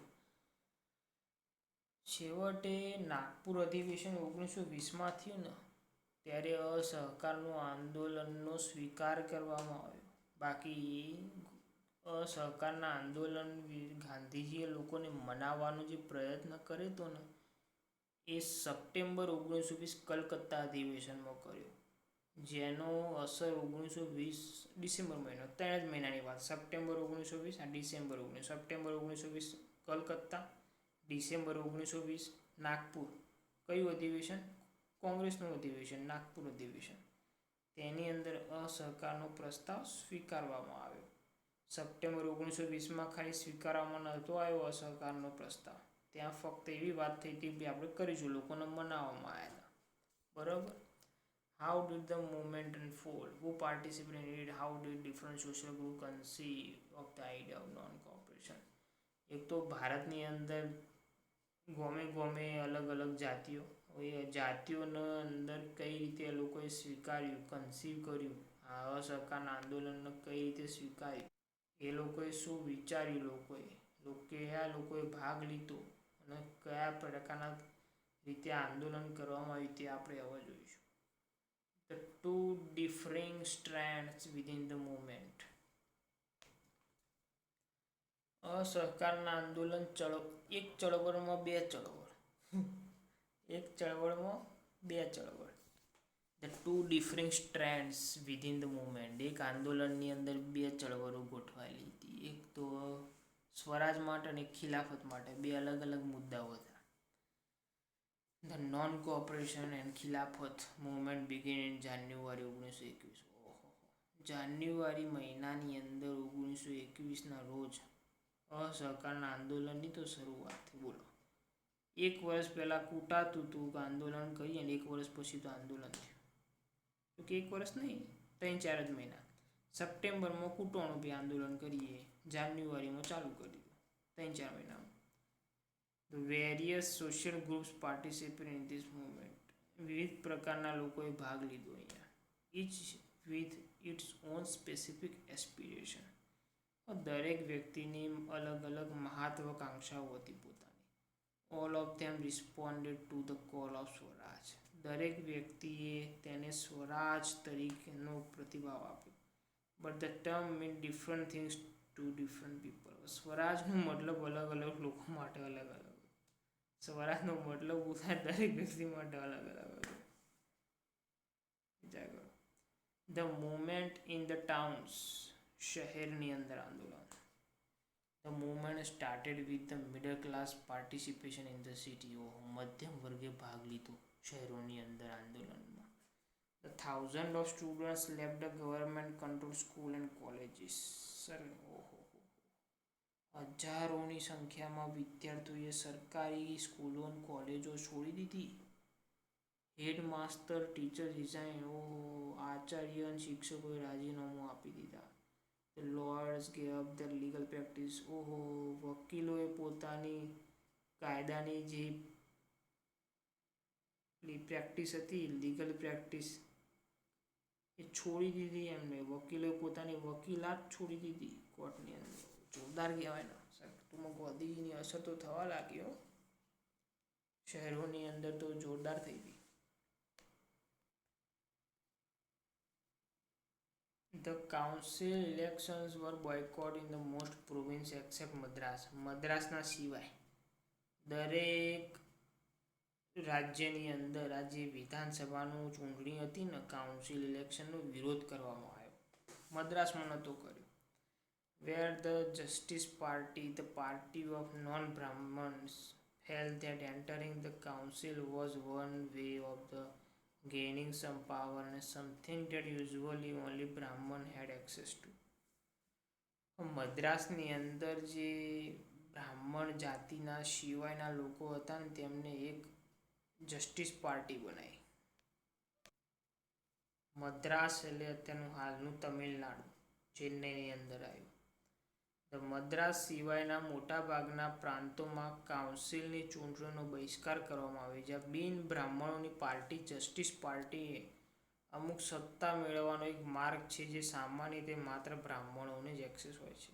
છેવટે નાગપુર અધિવેશન 1920માં થયું ને, ત્યારે અસહકારનું આંદોલનનો સ્વીકાર કરવામાં આવ્યો. બાકી અસહકારના આંદોલન ગાંધીજીએ લોકોને મનાવવાનો જે પ્રયત્ન કર્યો હતો ને, એ સપ્ટેમ્બર 1920 કલકત્તા અધિવેશનમાં કર્યો, જેનો અસર 1920 ડિસેમ્બર મહિનો, 3 જ મહિનાની વાત. સપ્ટેમ્બર 1920 આ December 19, September 1920 Calcutta, December 1920 Nagpur. કયું અધિવેશન? કોંગ્રેસનું અધિવેશન, નાગપુર અધિવેશન. તેની અંદર અસહકારનો પ્રસ્તાવ સ્વીકારવામાં આવ્યો. સપ્ટેમ્બર 1920માં ખાલી સ્વીકારવામાં નહોતો આવ્યો અસહકારનો પ્રસ્તાવ, ત્યાં ફક્ત એવી વાત થઈ હતી કે આપણે કરીશું, લોકોને મનાવવામાં આવ્યા હતા. બરાબર. How did the movement unfold? Who participated in it? How did different social groups conceive of the idea of non-cooperation? એક તો ભારતની અંદર ગોમે અલગ અલગ જાતિઓ, એ જાતિઓના અંદર કઈ રીતે લોકોએ સ્વીકાર્યું, કન્સીવ કર્યું, આ અસહકારના આંદોલનને કઈ રીતે સ્વીકાર્યું, એ લોકોએ શું વિચાર્યું, કયા લોકોએ ભાગ લીધો અને કયા પ્રકારના રીતે આંદોલન કરવામાં આવ્યું, તે આપણે હવે જોઈશું. The two differing strands within the movement. અસહકારના આંદોલન એક ચળવળમાં બે ચળવળ. The two differing strands within the movement. એક આંદોલનની અંદર બે ચળવળો ગોઠવાયેલી હતી. એક તો સ્વરાજ માટે અને ખિલાફત માટે, બે અલગ અલગ મુદ્દાઓ હતા. The non-cooperation and ખિલાફત movement began in January 1921. જાન્યુઆરી મહિનાની અંદર 1921ના રોજ અસહકારના આંદોલનની તો શરૂઆત થઈ. બોલો, એક વર્ષ પહેલાં કૂટાતું હતું કે આંદોલન કરીએ ને, એક વર્ષ પછી તો આંદોલન થયું. તો કે એક વર્ષ નહીં, 3-4 જ મહિના. સપ્ટેમ્બરમાં કૂટવાનું બી આંદોલન કરીએ, જાન્યુઆરીમાં ચાલુ કરી દીધું, 3-4 મહિનામાં. The various social groups participated in this movement. વિવિધ પ્રકારના લોકોએ ભાગ લીધો અહીંયા, each with its own specific aspiration. દરેક વ્યક્તિની અલગ અલગ મહત્વાકાંક્ષાઓ હતી પોતાની. All of them responded to the call of Swaraj. દરેક વ્યક્તિએ તેને સ્વરાજ તરીકેનો પ્રતિભાવ આપ્યો. But the term mean different things to different people. સ્વરાજનો મતલબ અલગ અલગ લોકો માટે અલગ અલગ. સ્વરાજનો મતલબ થાય દરેક વ્યક્તિ માટે અલગ અલગ. વિચાર કરો. The movement in the towns. શહેરની અંદર આંદોલન. The movement started with the middle class participation in the city. મધ્યમ વર્ગે ભાગ લીધો શહેરોની અંદર આંદોલનમાં. The thousand of students left the government control school and colleges. હજારોની સંખ્યામાં વિદ્યાર્થીઓએ સરકારી સ્કૂલો અને કોલેજો છોડી દીધી. Headmaster, teacher resign. આચાર્ય અને શિક્ષકોએ રાજીનામું આપી દીધા. The lawyers gave up the legal practice. વકીલોએ પોતાની કાયદાની જે પ્રેક્ટિસ હતી, લીગલ પ્રેક્ટિસ, એ છોડી દીધી એમને. વકીલોએ પોતાની વકીલાત છોડી દીધી કોર્ટની અંદર. જોરદાર કહેવાય ને. ટૂંકમાં ગાંધીજીની અસર તો થવા લાગી. શહેરોની અંદર તો જોરદાર થઈ ગઈ. The council elections were boycotted in the most provinces except Madras. મદ્રાસના સિવાય દરેક રાજ્યની અંદર આ જે વિધાનસભાનું ચૂંટણી હતી ને, કાઉન્સિલ ઇલેક્શનનો વિરોધ કરવામાં આવ્યો. મદ્રાસમાં નહોતો કર્યો. Where the Justice Party, the party of non-Brahmins, felt that entering the council was one way of the gaining some power and something that usually only Brahman had access to. મદ્રાસની અંદર જે બ્રાહ્મણ જાતિના સિવાયના લોકો હતા ને, તેમને એક જસ્ટિસ પાર્ટી બનાવી. મદ્રાસ એટલે અત્યારનું હાલનું તમિલનાડુ, ચેન્નઈની અંદર આવ્યું. મદ્રાસ સિવાયના મોટાભાગના પ્રાંતોમાં કાઉન્સિલની ચૂંટણીનો બહિષ્કાર કરવામાં આવ્યો. જ્યાં બિન બ્રાહ્મણોની પાર્ટી જસ્ટિસ પાર્ટીએ અમુક સત્તા મેળવવાનો એક માર્ગ છે, જે સામાન્ય રીતે માત્ર બ્રાહ્મણોને જ એક્સેસ હોય છે.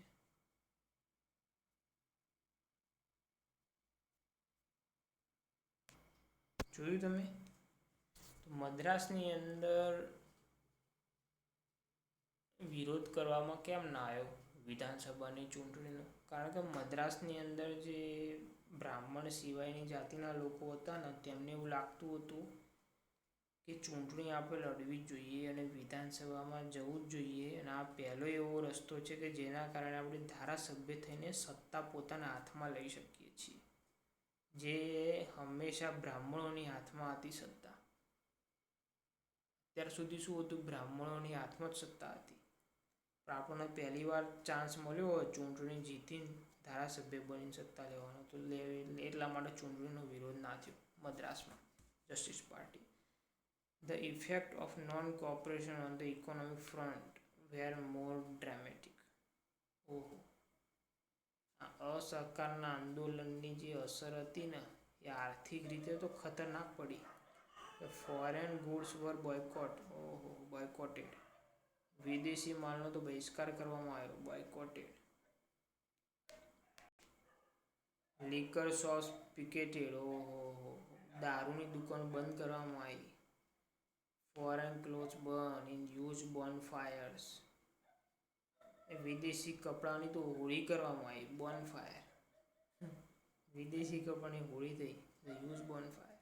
જોયું તમે? મદ્રાસની અંદર વિરોધ કરવામાં કેમ ના આવ્યો વિધાનસભાની ચૂંટણીનો? કારણ કે મદ્રાસની અંદર જે બ્રાહ્મણ સિવાયની જાતિના લોકો હતા ને, તેમને એવું લાગતું હતું કે ચૂંટણી આપણે લડવી જ જોઈએ અને વિધાનસભામાં જવું જ જોઈએ. અને આ પહેલો એવો રસ્તો છે કે જેના કારણે આપણે ધારાસભ્ય થઈને સત્તા પોતાના હાથમાં લઈ શકીએ છીએ, જે હંમેશા બ્રાહ્મણોની હાથમાં હતી સત્તા. અત્યાર સુધી શું હતું? બ્રાહ્મણોની હાથમાં જ સત્તા હતી. આપણને પહેલી વાર ચાન્સ મળ્યો હોય ચૂંટણી જીતીને ધારાસભ્ય બનીને સત્તા લેવાનો, તો એટલા માટે ચૂંટણીનો વિરોધ ના થયો મદ્રાસમાં. Justice Party. The effect of non cooperation on the economic front were more dramatic. અસહકારના આંદોલનની જે અસર હતી ને, એ આર્થિક રીતે તો ખતરનાક પડી. ફોરેન ગુડ્સ વર બોયકોટેડ. વિદેશી માલનો તો બહિષ્કાર કરવામાં આવ્યો, બોયકોટેડ. Liquor shops પિકેટેડ. દારૂની દુકાન બંધ કરવામાં આવી. Foreign clothes burn in huge bonfires. વિદેશી કપડાની તો હોળી કરવામાં આવી, બોનફાયર. વિદેશી કપડાની હોળી થઈ, huge bonfire.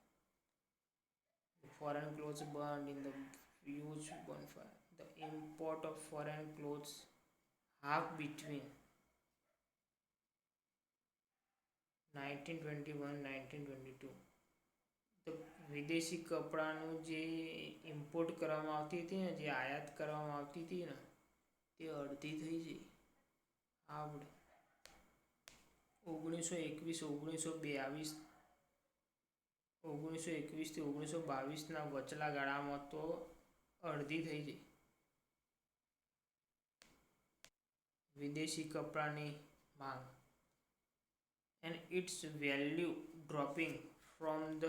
Foreign clothes burn in the huge bonfire. The import of foreign clothes halved between 1921-1922. તો વિદેશી કપડાનું જે ઇમ્પોર્ટ કરવામાં આવતી હતી ને, જે આયાત કરવામાં આવતી હતી ને, તે અડધી થઈ ગઈ. આવડ 1921-1922 થી 1922ના વચલા ગાળામાં તો અડધી થઈ ગઈ વિદેશી કપડાની માંગ. And its value dropping from the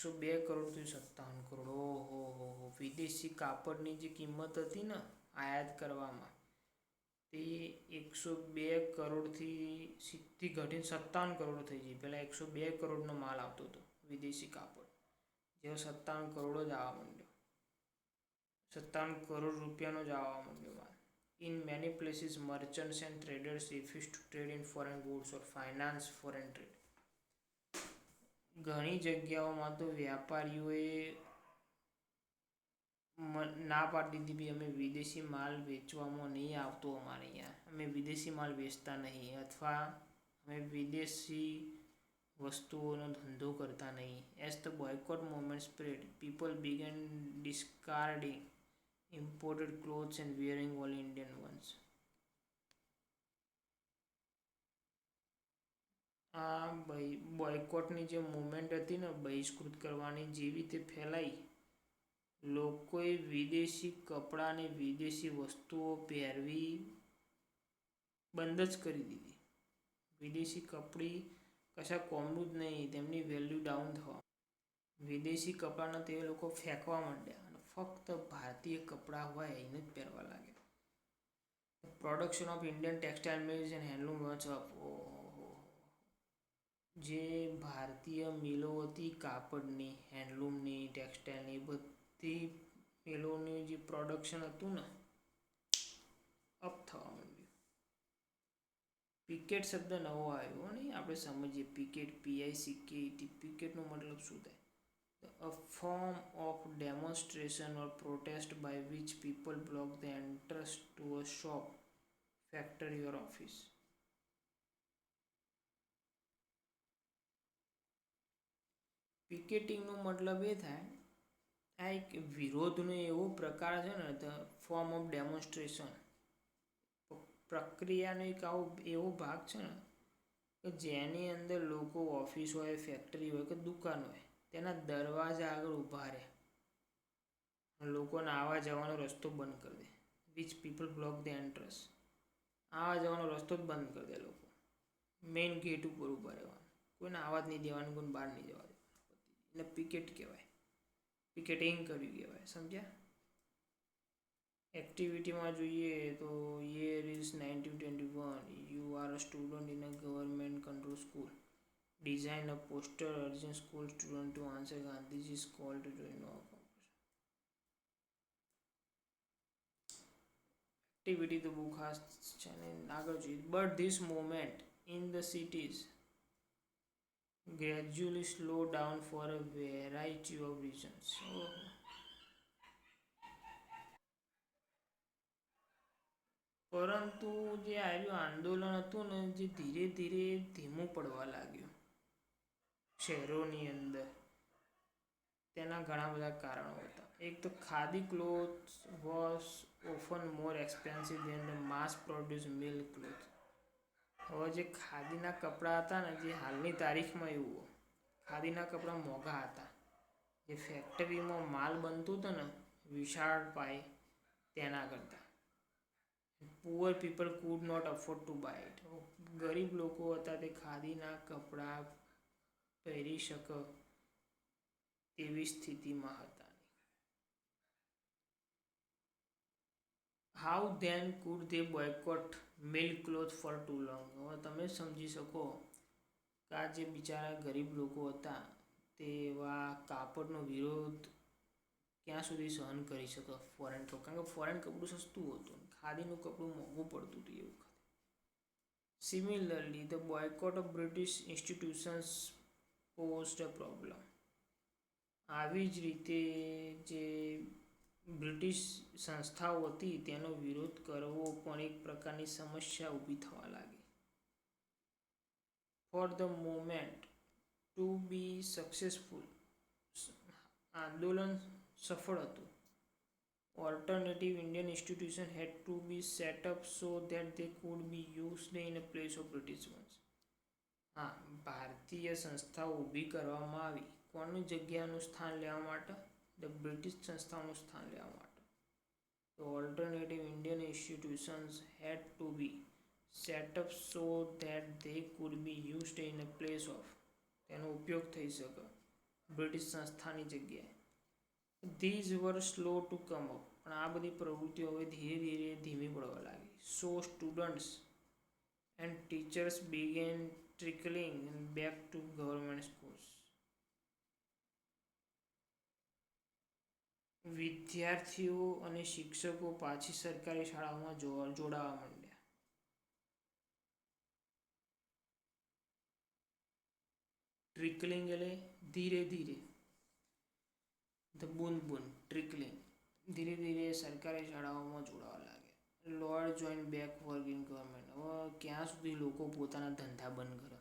102 કરોડથી 57 કરોડ. ઓહો. વિદેશી કાપડની જે કિંમત હતી ને આયાત કરવામાં, તે 102 કરોડથી સીધી ઘટીને 57 કરોડ થઈ ગઈ. પહેલાં 102 કરોડનો માલ આવતો હતો વિદેશી કાપડ, જેવો 57 કરોડ જ આવવા માંડ્યો. 57 કરોડ રૂપિયાનો જ આવવા માંડ્યો માલ. In many places, merchants and traders refuse to trade in foreign goods or finance foreign trade. ઘણી જગ્યાઓમાં તો વ્યાપારીઓએ ના પાડી દીધી, અમે વિદેશી માલ વેચવામાં નહીં આવતો, અમારે અહીંયા અમે વિદેશી માલ વેચતા નહીં, અથવા અમે વિદેશી વસ્તુઓનો ધંધો કરતા નહીં. As the boycott movement spread, people began discarding imported clothes and wearing only Indian ones. આ બોયકોટની જે મુવમેન્ટ હતી ને, બહિષ્કૃત કરવાની, જેવી રીતે ફેલાઈ, લોકોએ વિદેશી કપડાને વિદેશી વસ્તુઓ પહેરવી બંધ જ કરી દીધી. વિદેશી કપડી કશા કોમનું જ નહીં, તેમની વેલ્યુ ડાઉન થવા, વિદેશી કપડાને તે લોકો ફેંકવા માંડ્યા અને ફક્ત ભારતીય કપડાં હોય એને જ પહેરવા લાગ્યા. Production of Indian textile mills and handloom વોચ અપ. જે ભારતીય મિલો હતી કાપડની, હેન્ડલૂમની, ટેક્સટાઇલની, બધી મિલોની જે પ્રોડક્શન હતું ને, અપ થવા માંડ્યું. પિકેટ શબ્દ નવો આવ્યો નહીં, આપણે સમજીએ. પિકેટ, PICKET, પિકેટનો મતલબ શું થાય? A form of demonstration or protest by which people block the entrance to a shop, factory or office. પિકેટિંગનો મતલબ એ થાય, આ એક વિરોધનો એવો પ્રકાર છે ને, ધ ફોર્મ ઓફ ડેમોન્સ્ટ્રેશન, પ્રક્રિયાનો એક આવો એવો ભાગ છે ને કે જેની અંદર લોકો ઓફિસ હોય, ફેક્ટરી હોય કે દુકાન હોય, તેના દરવાજા આગળ ઊભા રહે, લોકોને આવવા જવાનો રસ્તો બંધ કરી દે. Which people block the entrance, આવવા જવાનો રસ્તો જ બંધ કરી દે. લોકો મેઇન ગેટ ઉપર ઊભા રહેવાનું, કોઈને આવવા જ નહીં દેવાનું, કોઈને બહાર નહીં જવા દેવાનું. એટલે પિકેટ કહેવાય, પિકેટિંગ કર્યું કહેવાય. સમજ્યા? એક્ટિવિટીમાં જોઈએ તો year is 1921. You are a student in a government control school. Design a poster urging school students to answer Gandhiji's call to join our campus. Activity તો બહુ ખાસ છે ને, આગળ જોઈએ. But this movement in the cities gradually slowed down for a variety of reasons. પરંતુ જે આવ્યું આંદોલન હતું ને, જે ધીરે ધીરે ધીમું પડવા લાગ્યું શહેરોની અંદર, તેના ઘણા બધા કારણો હતા. એક તો khadi clothes was often more expensive than the mass produce mill cloth. હવે જે ખાદીના કપડાં હતા ને, જે હાલની તારીખમાં એવું, ખાદીના કપડાં મોંઘા હતા. જે ફેક્ટરીમાં માલ બનતું હતું ને વિશાળ પાયે, તેના કરતાં poor people could not afford to buy it. ગરીબ લોકો હતા તે ખાદીના કપડાં પહેરી શકે તેવી સ્થિતિમાં હતા. How then could they boycott mill cloth for too long. હવે તમે સમજી શકો કે આ જે બિચારા ગરીબ લોકો હતા તે એવા કાપડનો વિરોધ ક્યાં સુધી સહન કરી શકે ફોરેન કપડું, કારણ કે ફોરેન કપડું સસ્તું હતું, ખાદીનું કપડું મોંઘું પડતું હતું એ વખતે. Similarly the boycott of British institutions posed a problem. આવી જ રીતે જે બ્રિટિશ સંસ્થાઓ હતી તેનો વિરોધ કરવો પણ એક પ્રકારની સમસ્યા ઊભી થવા લાગી. For the movement to be successful, આંદોલન સફળ હતું, alternative Indian institution had to be set up so that they could be used in a place of British ones. હા, ભારતીય સંસ્થાઓ ઊભી કરવામાં આવી કોની જગ્યાનું સ્થાન લેવા માટે? ધ બ્રિટિશ સંસ્થાઓનું સ્થાન લેવા માટે. તો alternative Indian institutions had to be set up so that they could be used in a place of, તેનો ઉપયોગ થઈ શકે બ્રિટિશ સંસ્થાની જગ્યાએ. These were slow to come up, પણ આ બધી પ્રવૃત્તિઓ હવે ધીરે ધીરે ધીમી પડવા લાગી. So students and teachers began trickling back to government schools. વિદ્યાર્થીઓ અને શિક્ષકો પાછી સરકારી શાળાઓમાં જોડાવા માંડ્યા. ટ્રિકલિંગ એટલે ધીરે ધીરે, ધ બૂંદ બૂંદ, ટ્રિકલિંગ, ધીરે ધીરે સરકારી શાળાઓમાં જોડાવા લાગ્યા. Lord join back working government. હવે ક્યાં સુધી લોકો પોતાના ધંધા બંધ કરે?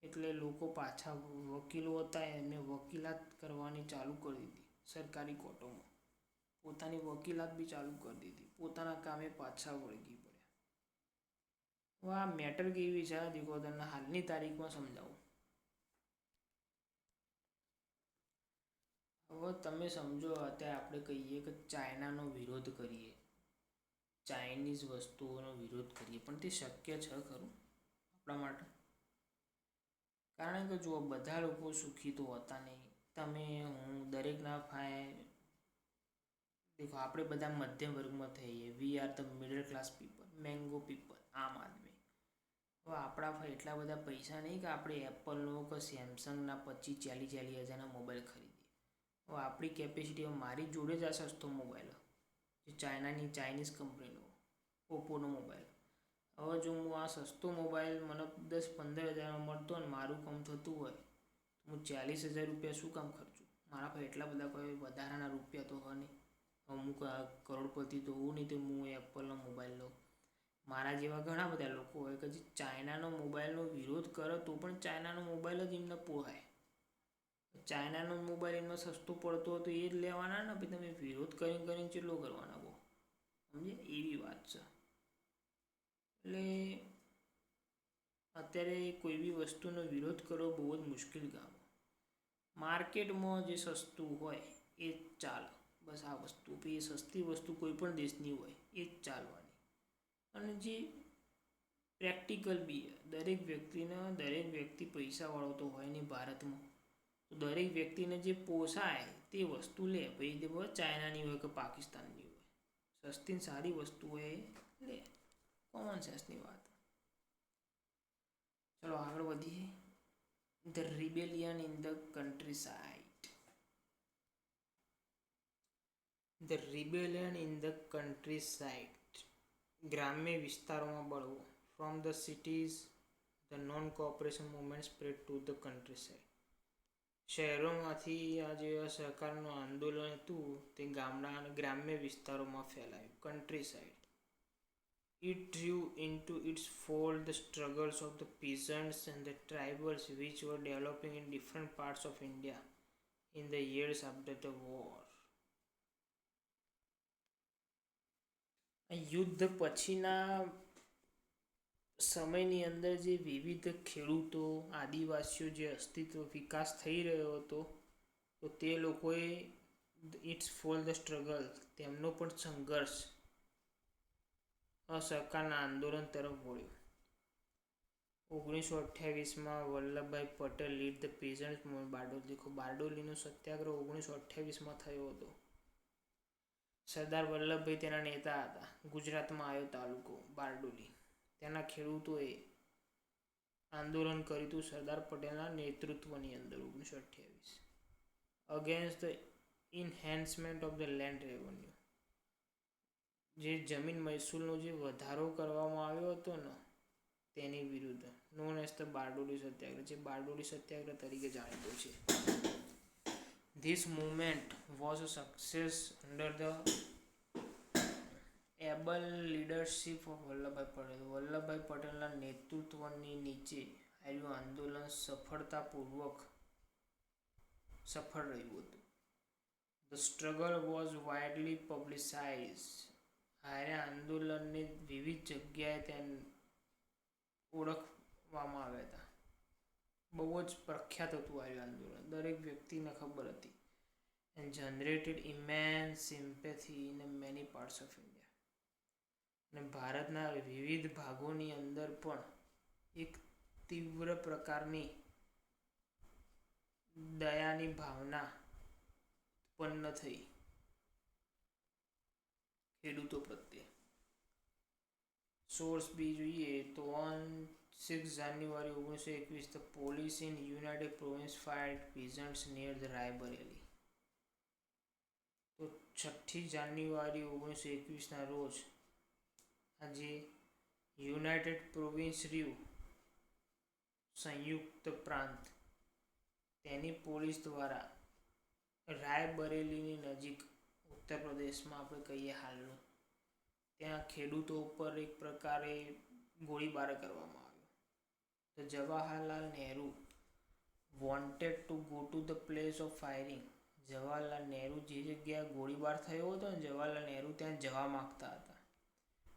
એટલે લોકો પાછા વકીલો હતા એમને વકીલાત કરવાની ચાલુ કરી દીધી સરકારી કોર્ટોમાં. પોતાની વકીલાત બી ચાલુ કરી દીધી. પોતાના કામે પાછા વળગી પડ્યા. હવે આ મેટર કેવી છે દેખો, તમને હાલની તારીખમાં સમજાવું. હવે તમે સમજો, અત્યારે આપણે કહીએ કે ચાઇનાનો વિરોધ કરીએ, ચાઇનીઝ વસ્તુઓનો વિરોધ કરીએ, પણ તે શક્ય છે ખરું આપણા માટે? કારણ કે જો બધા લોકો સુખી તો હોતા નહીં. તમે, હું, દરેકના ફાય દેખો, આપણે બધા મધ્યમ વર્ગમાં થઈએ. We are the middle class people, mango people, આમ આદમી. હવે આપણા પાસે એટલા બધા પૈસા નહીં કે આપણે એપલનો કે સેમસંગના 25-40 હજારના મોબાઈલ ખરીદીએ. હવે આપણી કેપેસિટી, મારી જોડે જ આ સસ્તો મોબાઈલ જે ચાઇનીઝ કંપનીનો ઓપ્પોનો મોબાઈલ. હવે જો હું આ સસ્તો મોબાઈલ મને 10-15 હજારમાં મળતો અને મારું કામ થતું હોય, હું 40,000 રૂપિયા શું કામ ખર્ચું? મારા પાસે એટલા બધા કોઈ વધારાના રૂપિયા તો હોય નહીં. અમુક કરોડપતિ તો હોવું નહીં તો હું એપલનો મોબાઈલ લઉં. મારા જેવા ઘણા બધા લોકો હોય કે જે ચાઇનાનો મોબાઈલનો વિરોધ કરે તો પણ ચાઇનાનો મોબાઈલ જ એમને પોહાય. ચાઇનાનો મોબાઈલ એમને સસ્તો પડતો હતો એ જ લેવાના ને. પછી તમે વિરોધ કરીને કેટલો કરવાના બહુ, સમજે? એવી વાત છે. એટલે અત્યારે કોઈ બી વસ્તુનો વિરોધ કરવો બહુ જ મુશ્કેલ કામ. માર્કેટમાં જે સસ્તું હોય એ જ ચાલે. બસ આ વસ્તુ, એ સસ્તી વસ્તુ કોઈ પણ દેશની હોય એ જ ચાલવાની. અને જે પ્રેક્ટિકલ બી, દરેક વ્યક્તિ પૈસાવાળો તો હોય નહીં ભારતમાં. તો દરેક વ્યક્તિને જે પોસાય તે વસ્તુ લે. પછી તે ચાઇનાની હોય કે પાકિસ્તાનની હોય, સસ્તી સારી વસ્તુ હોય લે. કોમન સેન્સની વાત. ચલો આગળ વધીએ. The rebellion in the countryside. The rebellion in the countryside. ગ્રામ્ય વિસ્તારોમાં બળવો. From the cities the non cooperation movement spread to the countryside. શહેરોમાંથી આ જે સહકારનું આંદોલન હતું તે ગામડા અને ગ્રામ્ય વિસ્તારોમાં ફેલાયું. Countryside. It drew into its fold the struggles of the peasants and the tribals which were developing in different parts of India in the years after the war. યુદ્ધ પછીના સમયની અંદર જે વિવિધ ખેડૂતો, આદિવાસીઓ જે અસ્તિત્વ વિકાસ થઈ રહ્યો હતો, તો તે લોકોએ ઇટ્સ ફોલ ધ સ્ટ્રગલ, તેમનો પણ સંઘર્ષ અસહકારના આંદોલન તરફ વળ્યો. 1928માં Vallabhbhai Patel lead the peasant movement. બારડોલીનો સત્યાગ્રહ 1928માં થયો હતો. સરદાર વલ્લભભાઈ તેના નેતા હતા. ગુજરાતમાં આવ્યો તાલુકો બારડોલી. તેના ખેડૂતોએ આંદોલન કર્યું હતું સરદાર પટેલના નેતૃત્વની અંદર 1928 against the enhancement of the land revenue. જે જમીન મહેસૂલનો જે વધારો કરવામાં આવ્યો હતો ને તેની વિરુદ્ધ. Known as the Bardoli Satyagraha, જે બારડોલી સત્યાગ્રહ તરીકે જાણીતો છે. This movement was a success under the able leadership of Vallabhbhai Patel. Vallabhbhai પટેલના નેતૃત્વની નીચે આવ્યું આંદોલન સફળતાપૂર્વક સફળ રહ્યું હતું. The struggle was widely publicise. આરે આંદોલનને વિવિધ જગ્યાએ તેને ઓળખવામાં આવ્યા હતા. બહુ જ પ્રખ્યાત હતું આ આંદોલન, દરેક વ્યક્તિને ખબર હતી. And generated immense sympathy in many parts of India. અને ભારતના વિવિધ ભાગોની અંદર પણ એક તીવ્ર પ્રકારની દયાની ભાવના ઉત્પન્ન થઈ ખેડૂતો પ્રત્યે. સોર્સ બી જોઈએ તો on 6 January 1921 the police in United Province fired peasants near the Raebareli. તો 6 જાન્યુઆરી 1921 ના રોજ આજે યુનાઇટેડ પ્રોવિન્સ રહ્યું સંયુક્ત પ્રાંત તેની પોલીસ દ્વારા રાયબરેલીની નજીક ઉત્તર પ્રદેશમાં આપણે કહીએ હાલનું ત્યાં ખેડૂતો ઉપર એક પ્રકારે ગોળીબાર કરવામાં આવ્યો. તો Jawaharlal Nehru wanted to go to the place of firing. Jawaharlal Nehru જે જગ્યાએ ગોળીબાર થયો હતો ને જવાહરલાલ નહેરુ ત્યાં જવા માંગતા હતા,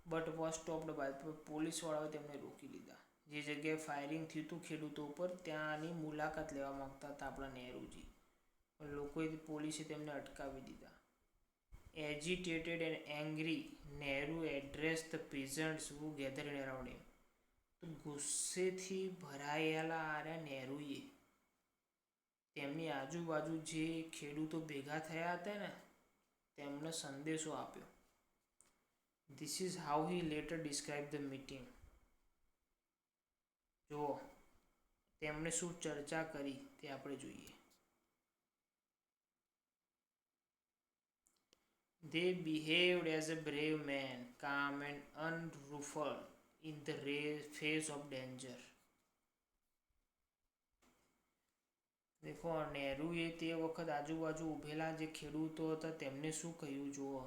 બટ વોઝ સ્ટોપ્ડ બાય પોલીસવાળાએ તેમને રોકી લીધા. જે જગ્યાએ ફાયરિંગ થયું હતું ખેડૂતો ઉપર ત્યાંની મુલાકાત લેવા માંગતા હતા આપણા નહેરુજી, પણ લોકોએ પોલીસે તેમને અટકાવી દીધા. Agitated and angry, Nehru addressed the peasants who gathered around him. તો ગુસ્સેથી ભરાયેલા આર્યા નહેરુએ તેમની આજુબાજુ જે ખેડૂતો ભેગા થયા હતા ને તેમને સંદેશો આપ્યો. This is how he later described the meeting. જો તેમણે શું ચર્ચા કરી તે આપણે જોઈએ. They behaved as a brave man, calm and unruffled in the face of danger. દેખો નહેરુએ તે વખત આજુબાજુ ઉભેલા જે ખેડૂતો હતા તેમને શું કહ્યું જુઓ.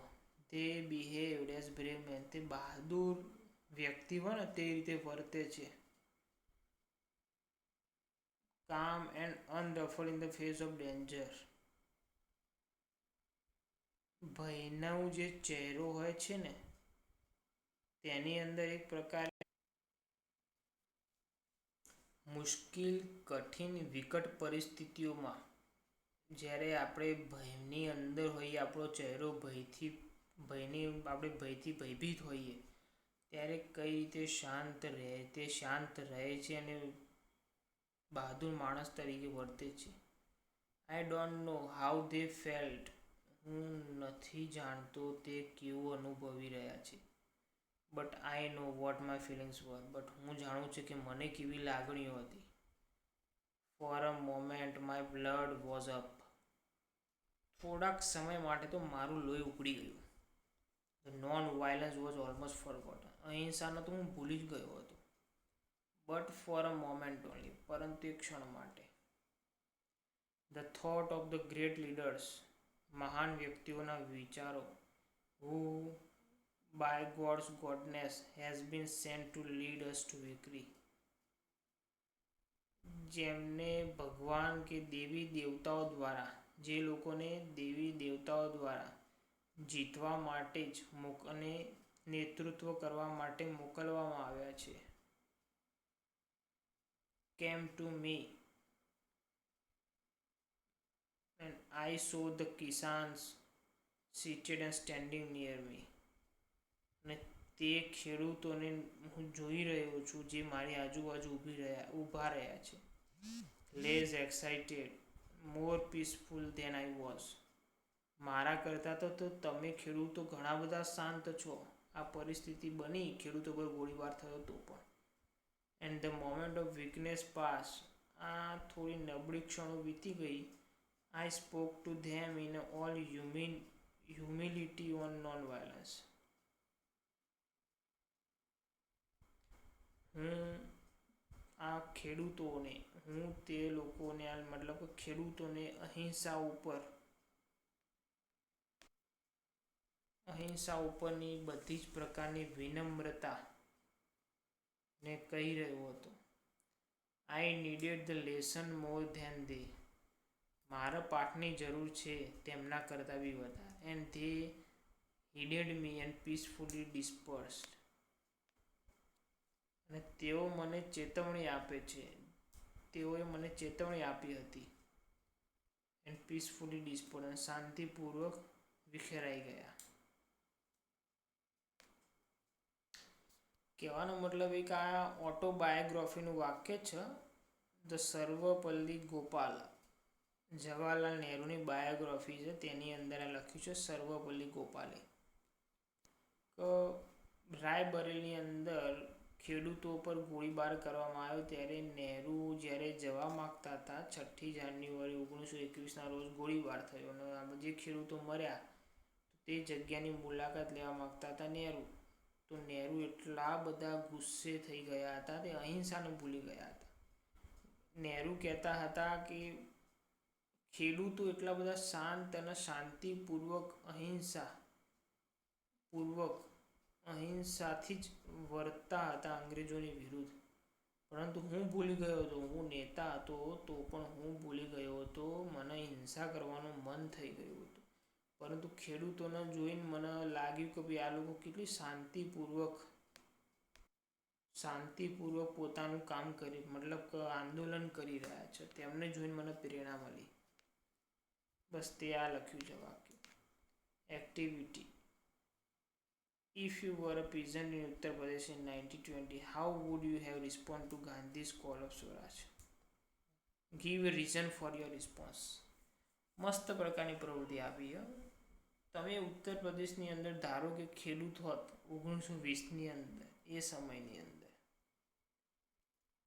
They behaved as brave men. તે બહાદુર વ્યક્તિ હોય ને તે રીતે વર્તે છે. Calm and unruffled in the face of danger. ભયનો જે ચહેરો હોય છે ને તેની અંદર એક પ્રકારે મુશ્કેલ કઠિન વિકટ પરિસ્થિતિઓમાં જ્યારે આપણે ભયની અંદર હોઈએ, આપણો ચહેરો આપણે ભયથી ભયભીત હોઈએ ત્યારે કઈ રીતે શાંત રહે છે અને બહાદુર માણસ તરીકે વર્તે છે. I don't know how they felt. હું નથી જાણતો તે કેવું અનુભવી રહ્યા છે. But I know what my feelings were. But હું જાણું છું કે મને કેવી લાગણીઓ હતી. For a moment my blood was up. થોડાક સમય માટે તો મારું લોહી ઉકળી ગયું. The non violence was almost forgotten. અહિંસાનો તો હું ભૂલી જ ગયો હતો. But for a moment only. પરંતુ એક ક્ષણ માટે. The thought of the great leaders. મહાન વ્યક્તિઓના વિચારો. હુ by God's goodness has been sent to lead us to victory. જેમને ભગવાન કે દેવી દેવતાઓ દ્વારા, જે લોકોને દેવી દેવતાઓ દ્વારા જીતવા માટે જ અને નેતૃત્વ કરવા માટે મોકલવામાં આવ્યા છે. Came to me and I saw the Kisans seated and standing near me. અને તે ખેડૂતોને હું જોઈ રહ્યો છું જે મારી આજુબાજુ ઊભા રહ્યા છે. Less excited, more peaceful than I was. મારા કરતાં તો તમે ખેડૂતો ઘણા બધા શાંત છો. આ પરિસ્થિતિ બની, ખેડૂતો પર ગોળીબાર થયો તો પણ. And the moment of weakness pass. આ થોડી નબળી ક્ષણો વીતી ગઈ. I spoke to them in all humility on non violence. ખેડૂતોને અહિંસા ઉપરની બધી જ પ્રકારની વિનમ્રતા ને કહી રહ્યો હતો. I needed the lesson more than they. મારા પાઠની જરૂર છે તેમના કરતાં બી વધારે. And they heeded me and peacefully dispersed. અને તેઓએ મને ચેતવણી આપી હતી. And peacefully dispersed. અને શાંતિપૂર્વક વિખેરાઈ ગયા. કહેવાનો મતલબ એક આ ઓટોબાયોગ્રાફીનું વાક્ય છે. ધ સર્વપલ્લી ગોપાલ જવાહરલાલ નહેરુની બાયોગ્રાફી છે, તેની અંદર આ લખ્યું છે સર્વપલ્લી ગોપાલે. તો રાયબરેલીની અંદર ખેડૂતો પર ગોળીબાર કરવામાં આવ્યો ત્યારે નહેરુ જ્યારે જવા માગતા હતા 6 જાન્યુઆરી 1921ના રોજ ગોળીબાર થયો અને જે ખેડૂતો મર્યા તે જગ્યાની મુલાકાત લેવા માગતા હતા નહેરુ. તો નહેરુ એટલા બધા ગુસ્સે થઈ ગયા હતા, તે અહિંસાને ભૂલી ગયા હતા. નહેરુ કહેતા હતા કે ખેડૂતો એટલા બધા શાંત અને શાંતિપૂર્વક અહિંસાથી જ વર્તતા હતા અંગ્રેજોની વિરુદ્ધ. પરંતુ હું ભૂલી ગયો હતો, હું નેતા હતો તો પણ હું ભૂલી ગયો હતો, મને હિંસા કરવાનું મન થઈ ગયું હતું. પરંતુ ખેડૂતોને જોઈને મને લાગ્યું કે ભાઈ આ લોકો કેટલી શાંતિપૂર્વક પોતાનું કામ કરી મતલબ કે આંદોલન કરી રહ્યા છે, તેમને જોઈને મને પ્રેરણા મળી. બસ તે આ લખ્યું છે વાક્ય. Activity. If you were a peasant in Uttar Pradesh in 1920, how would you have responded to Gandhi's call of Swaraj? Give a reason for your response. મસ્ત પ્રકારની પ્રવૃત્તિ આપી. તમે ઉત્તર પ્રદેશની અંદર ધારો કે ખેડૂત હોત 1920ની અંદર, એ સમયની અંદર,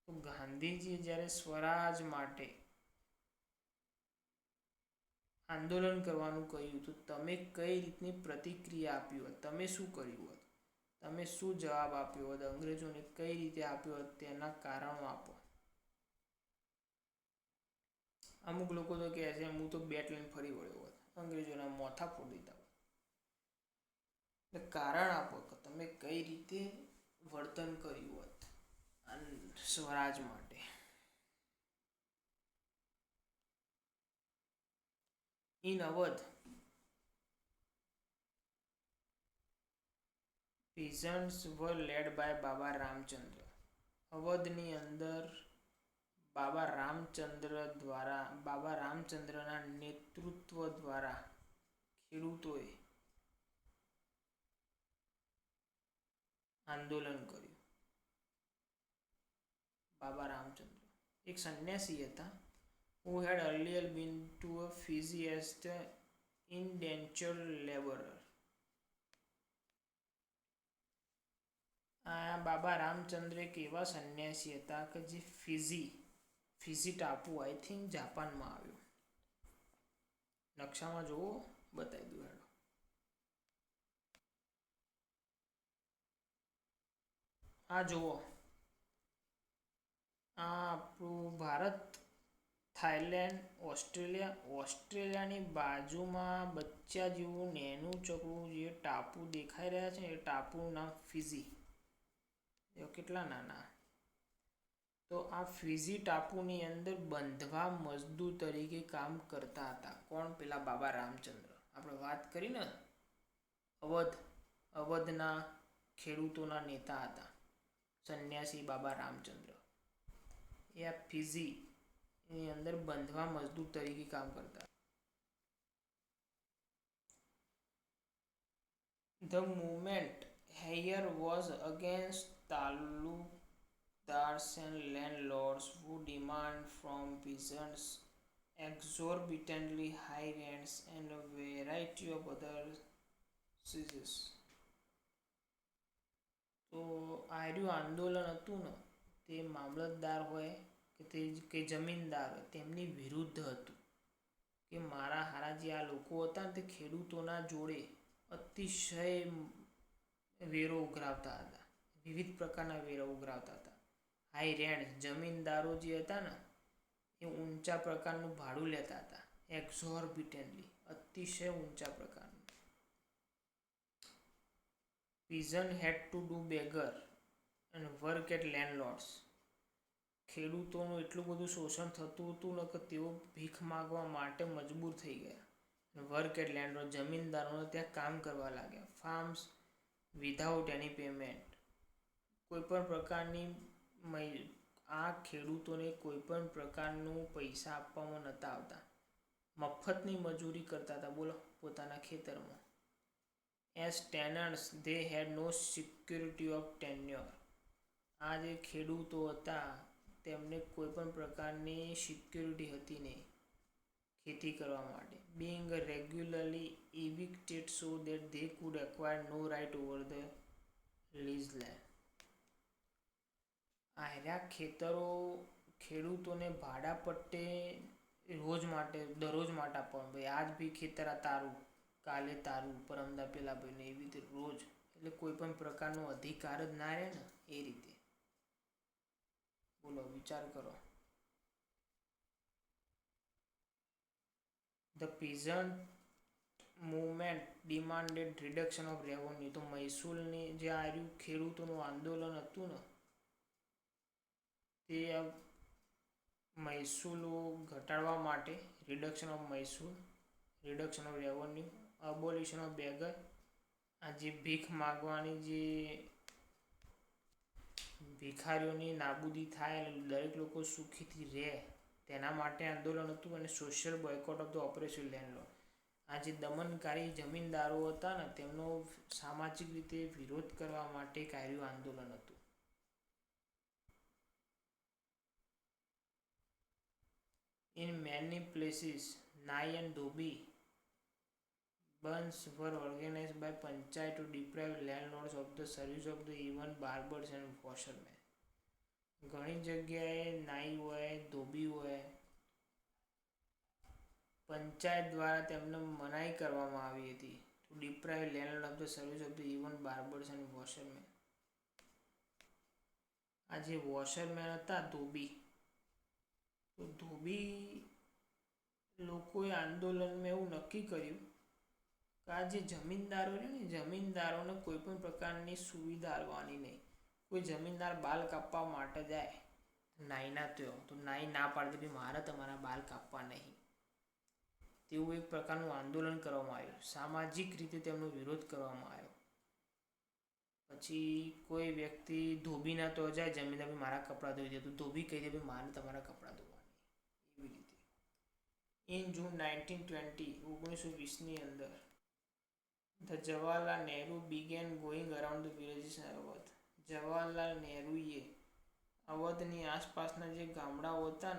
તો ગાંધીજીએ જ્યારે સ્વરાજ માટે આંદોલન કરવાનું કહ્યું તો તમે કઈ રીતની પ્રતિક્રિયા આપી હોત, તમે શું કર્યું હોત, તમે શું જવાબ આપ્યો હોત, અંગ્રેજોને કઈ રીતે આપ્યો હોત, તેના કારણો આપો. અમુક લોકો તો કહે છે હું તો બેટ લઈને ફરી વળ્યો હોત, અંગ્રેજોના મોથા ફોડી દીધા હોત. કારણ આપો કે તમે કઈ રીતે વર્તન કર્યું હોત સ્વરાજ માટે. In Awadh, peasants were led by બાબા રામચંદ્ર. અવધની અંદર બાબા રામચંદ્રના નેતૃત્વ દ્વારા ખેડૂતોએ આંદોલન કર્યું. બાબા રામચંદ્ર એક સંન્યાસી હતા, who had earlier been to a Fiji as the indentured laborer. આ બાબા રામચંદ્ર એક એવા સંન્યાસી હતા કે જે ફિજી ટાપુ આઈ થિંક જાપાનમાં આવ્યો. નકશામાં જોવો, બતાવી દઉં હેડો. આ જુઓ, આ આપણું ભારત, થાઈલેન્ડ, ઓસ્ટ્રેલિયાની બાજુમાં બચ્ચા જેવું નેનું ચકડું જે ટાપુ દેખાઈ રહ્યા છે, એ ટાપુનું નામ ફિજી. એ કેટલા નાના. તો આ ફિજી ટાપુની અંદર બંધવા મજદૂર તરીકે કામ કરતા હતા. કોણ? પેલા બાબા રામચંદ્ર. આપણે વાત કરી ને, અવધના ખેડૂતોના નેતા હતા સંન્યાસી બાબા રામચંદ્ર. એ આ ફિજી ની અંદર બંધવા મજદૂર તરીકે કામ કરતા. The movement here was against talukdars and landlords who demand from peasants exorbitantly high rents and a variety of other seizures. તો આર્યું આંદોલન હતું ને, તે મામલતદાર હોય કે જમીનદાર હોય તેમની વિરુદ્ધ હતું કે મારા હારા જે આ લોકો હતા ને તે ખેડૂતોના જોડે અતિશય વેરો ઉઘરાવતા હતા, વિવિધ પ્રકારના વેરો ઉઘરાવતા હતા. હાઈ રેન્ટ, જમીનદારો જે હતા ને એ ઊંચા પ્રકારનું ભાડું લેતા હતા. એક્ઝોર્બિટન્ટલી, અતિશય ઊંચા પ્રકારનું. peasant had to do beggar and work at landlords. ખેડૂતોનું એટલું બધું શોષણ થતું હતું ને કે તેઓ ભીખ માગવા માટે મજબૂર થઈ ગયા. વર્ક એટ લેન્ડલોર્ડ, જમીનદારોને ત્યાં કામ કરવા લાગ્યા. ફાર્મ્સ વિધાઉટ એની પેમેન્ટ, કોઈપણ પ્રકારની આ ખેડૂતોને કોઈપણ પ્રકારનું પૈસા આપવામાં નહોતા આવતા. મફતની મજૂરી કરતા હતા, બોલો, પોતાના ખેતરમાં. As tenants, they had no security of tenure. આ જે ખેડૂતો હતા તેમને કોઈ પણ પ્રકારની સિક્યુરિટી હતી નહીં. ખેતી કરવા માટે. being regularly evicted so that they could acquire no right over the leased land. Arya ખેતરો ખેડૂતોને ભાડા પટ્ટે દરરોજ માટે આપવાનું. ભાઈ આજ બી ખેતર આ તારું, કાલે તારું, પરમદા પેલા ભાઈને, એવી રીતે રોજ. એટલે કોઈ પણ પ્રકારનો અધિકાર જ ના રહે ને એ રીતે. બોલો, વિચાર કરો. The peasant movement demanded reduction of revenue. તો મહેસૂલની જે આર્યું ખેડૂતોનું આંદોલન હતું ને, તે મહેસૂલો ઘટાડવા માટે, રિડક્શન ઓફ મહેસૂલ, reduction of revenue, abolition of begar, આ જે ભીખ માગવાની જે ભિખારીઓની નાબૂદી થાય, દરેક લોકો સુખીથી રહે, તેના માટે આંદોલન હતું. અને social boycott of the operation landlord, આ જે દમનકારી જમીનદારો હતા ને તેમનો સામાજિક રીતે વિરોધ કરવા માટે એક આર્યું આંદોલન હતું. In many places, Nai and Dhobi bunds were organized by panchayat to deprive landlords of the service of the even barbers and washermen. ઘણી જગ્યાએ નાઈ હોય, ધોબી હોય, પંચાયત દ્વારા તેમને મનાઈ કરવામાં આવી હતી. To deprive landlord of the service of the even barbers and washermen. આ જે વોશરમેન હતા ધોબી, તો ધોબી લોકોએ આંદોલનમાં એવું નક્કી કર્યું કે આ જે જમીનદારો છે ને, જમીનદારોને કોઈ પણ પ્રકારની સુવિધા આપવાની નહીં. કોઈ જમીનદાર બાલ કાપવા માટે જાય નાઈના તો નાઈ ના પાડતી બી મારે તમારા બાલ કાપવા નહીં, તેવું એક પ્રકારનું આંદોલન કરવામાં આવ્યું. સામાજિક રીતે તેમનો વિરોધ કરવામાં આવ્યો. પછી કોઈ વ્યક્તિ ધોબીના તો જાય જમીનદાર બી મારા કપડાં ધોઈ દે, તો ધોબી કહી દે ભાઈ મારે તમારા કપડાં ધોવા. એવી રીતે. ઇન જૂન 1920ની અંદર the Jawaharlal Nehru began going around the villages in Awadh. Jawaharlal નહેરુએ અવધની આસપાસના જે ગામડાઓ હતા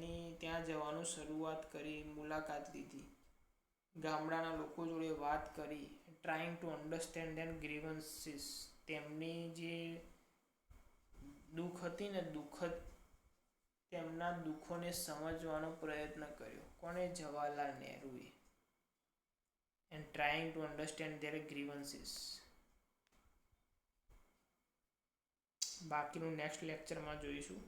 ને ત્યાં જવાનું શરૂઆત કરી, મુલાકાત લીધી, ગામડાના લોકો જોડે વાત કરી, trying to understand their grievances, તેમની જે દુઃખ હતી ને તેમના દુઃખોને સમજવાનો પ્રયત્ન કર્યો. કોને? જવાહરલાલ નહેરુએ. And trying to understand their grievances. બાકીનું નેક્સ્ટ લેક્ચરમાં જોઈશું.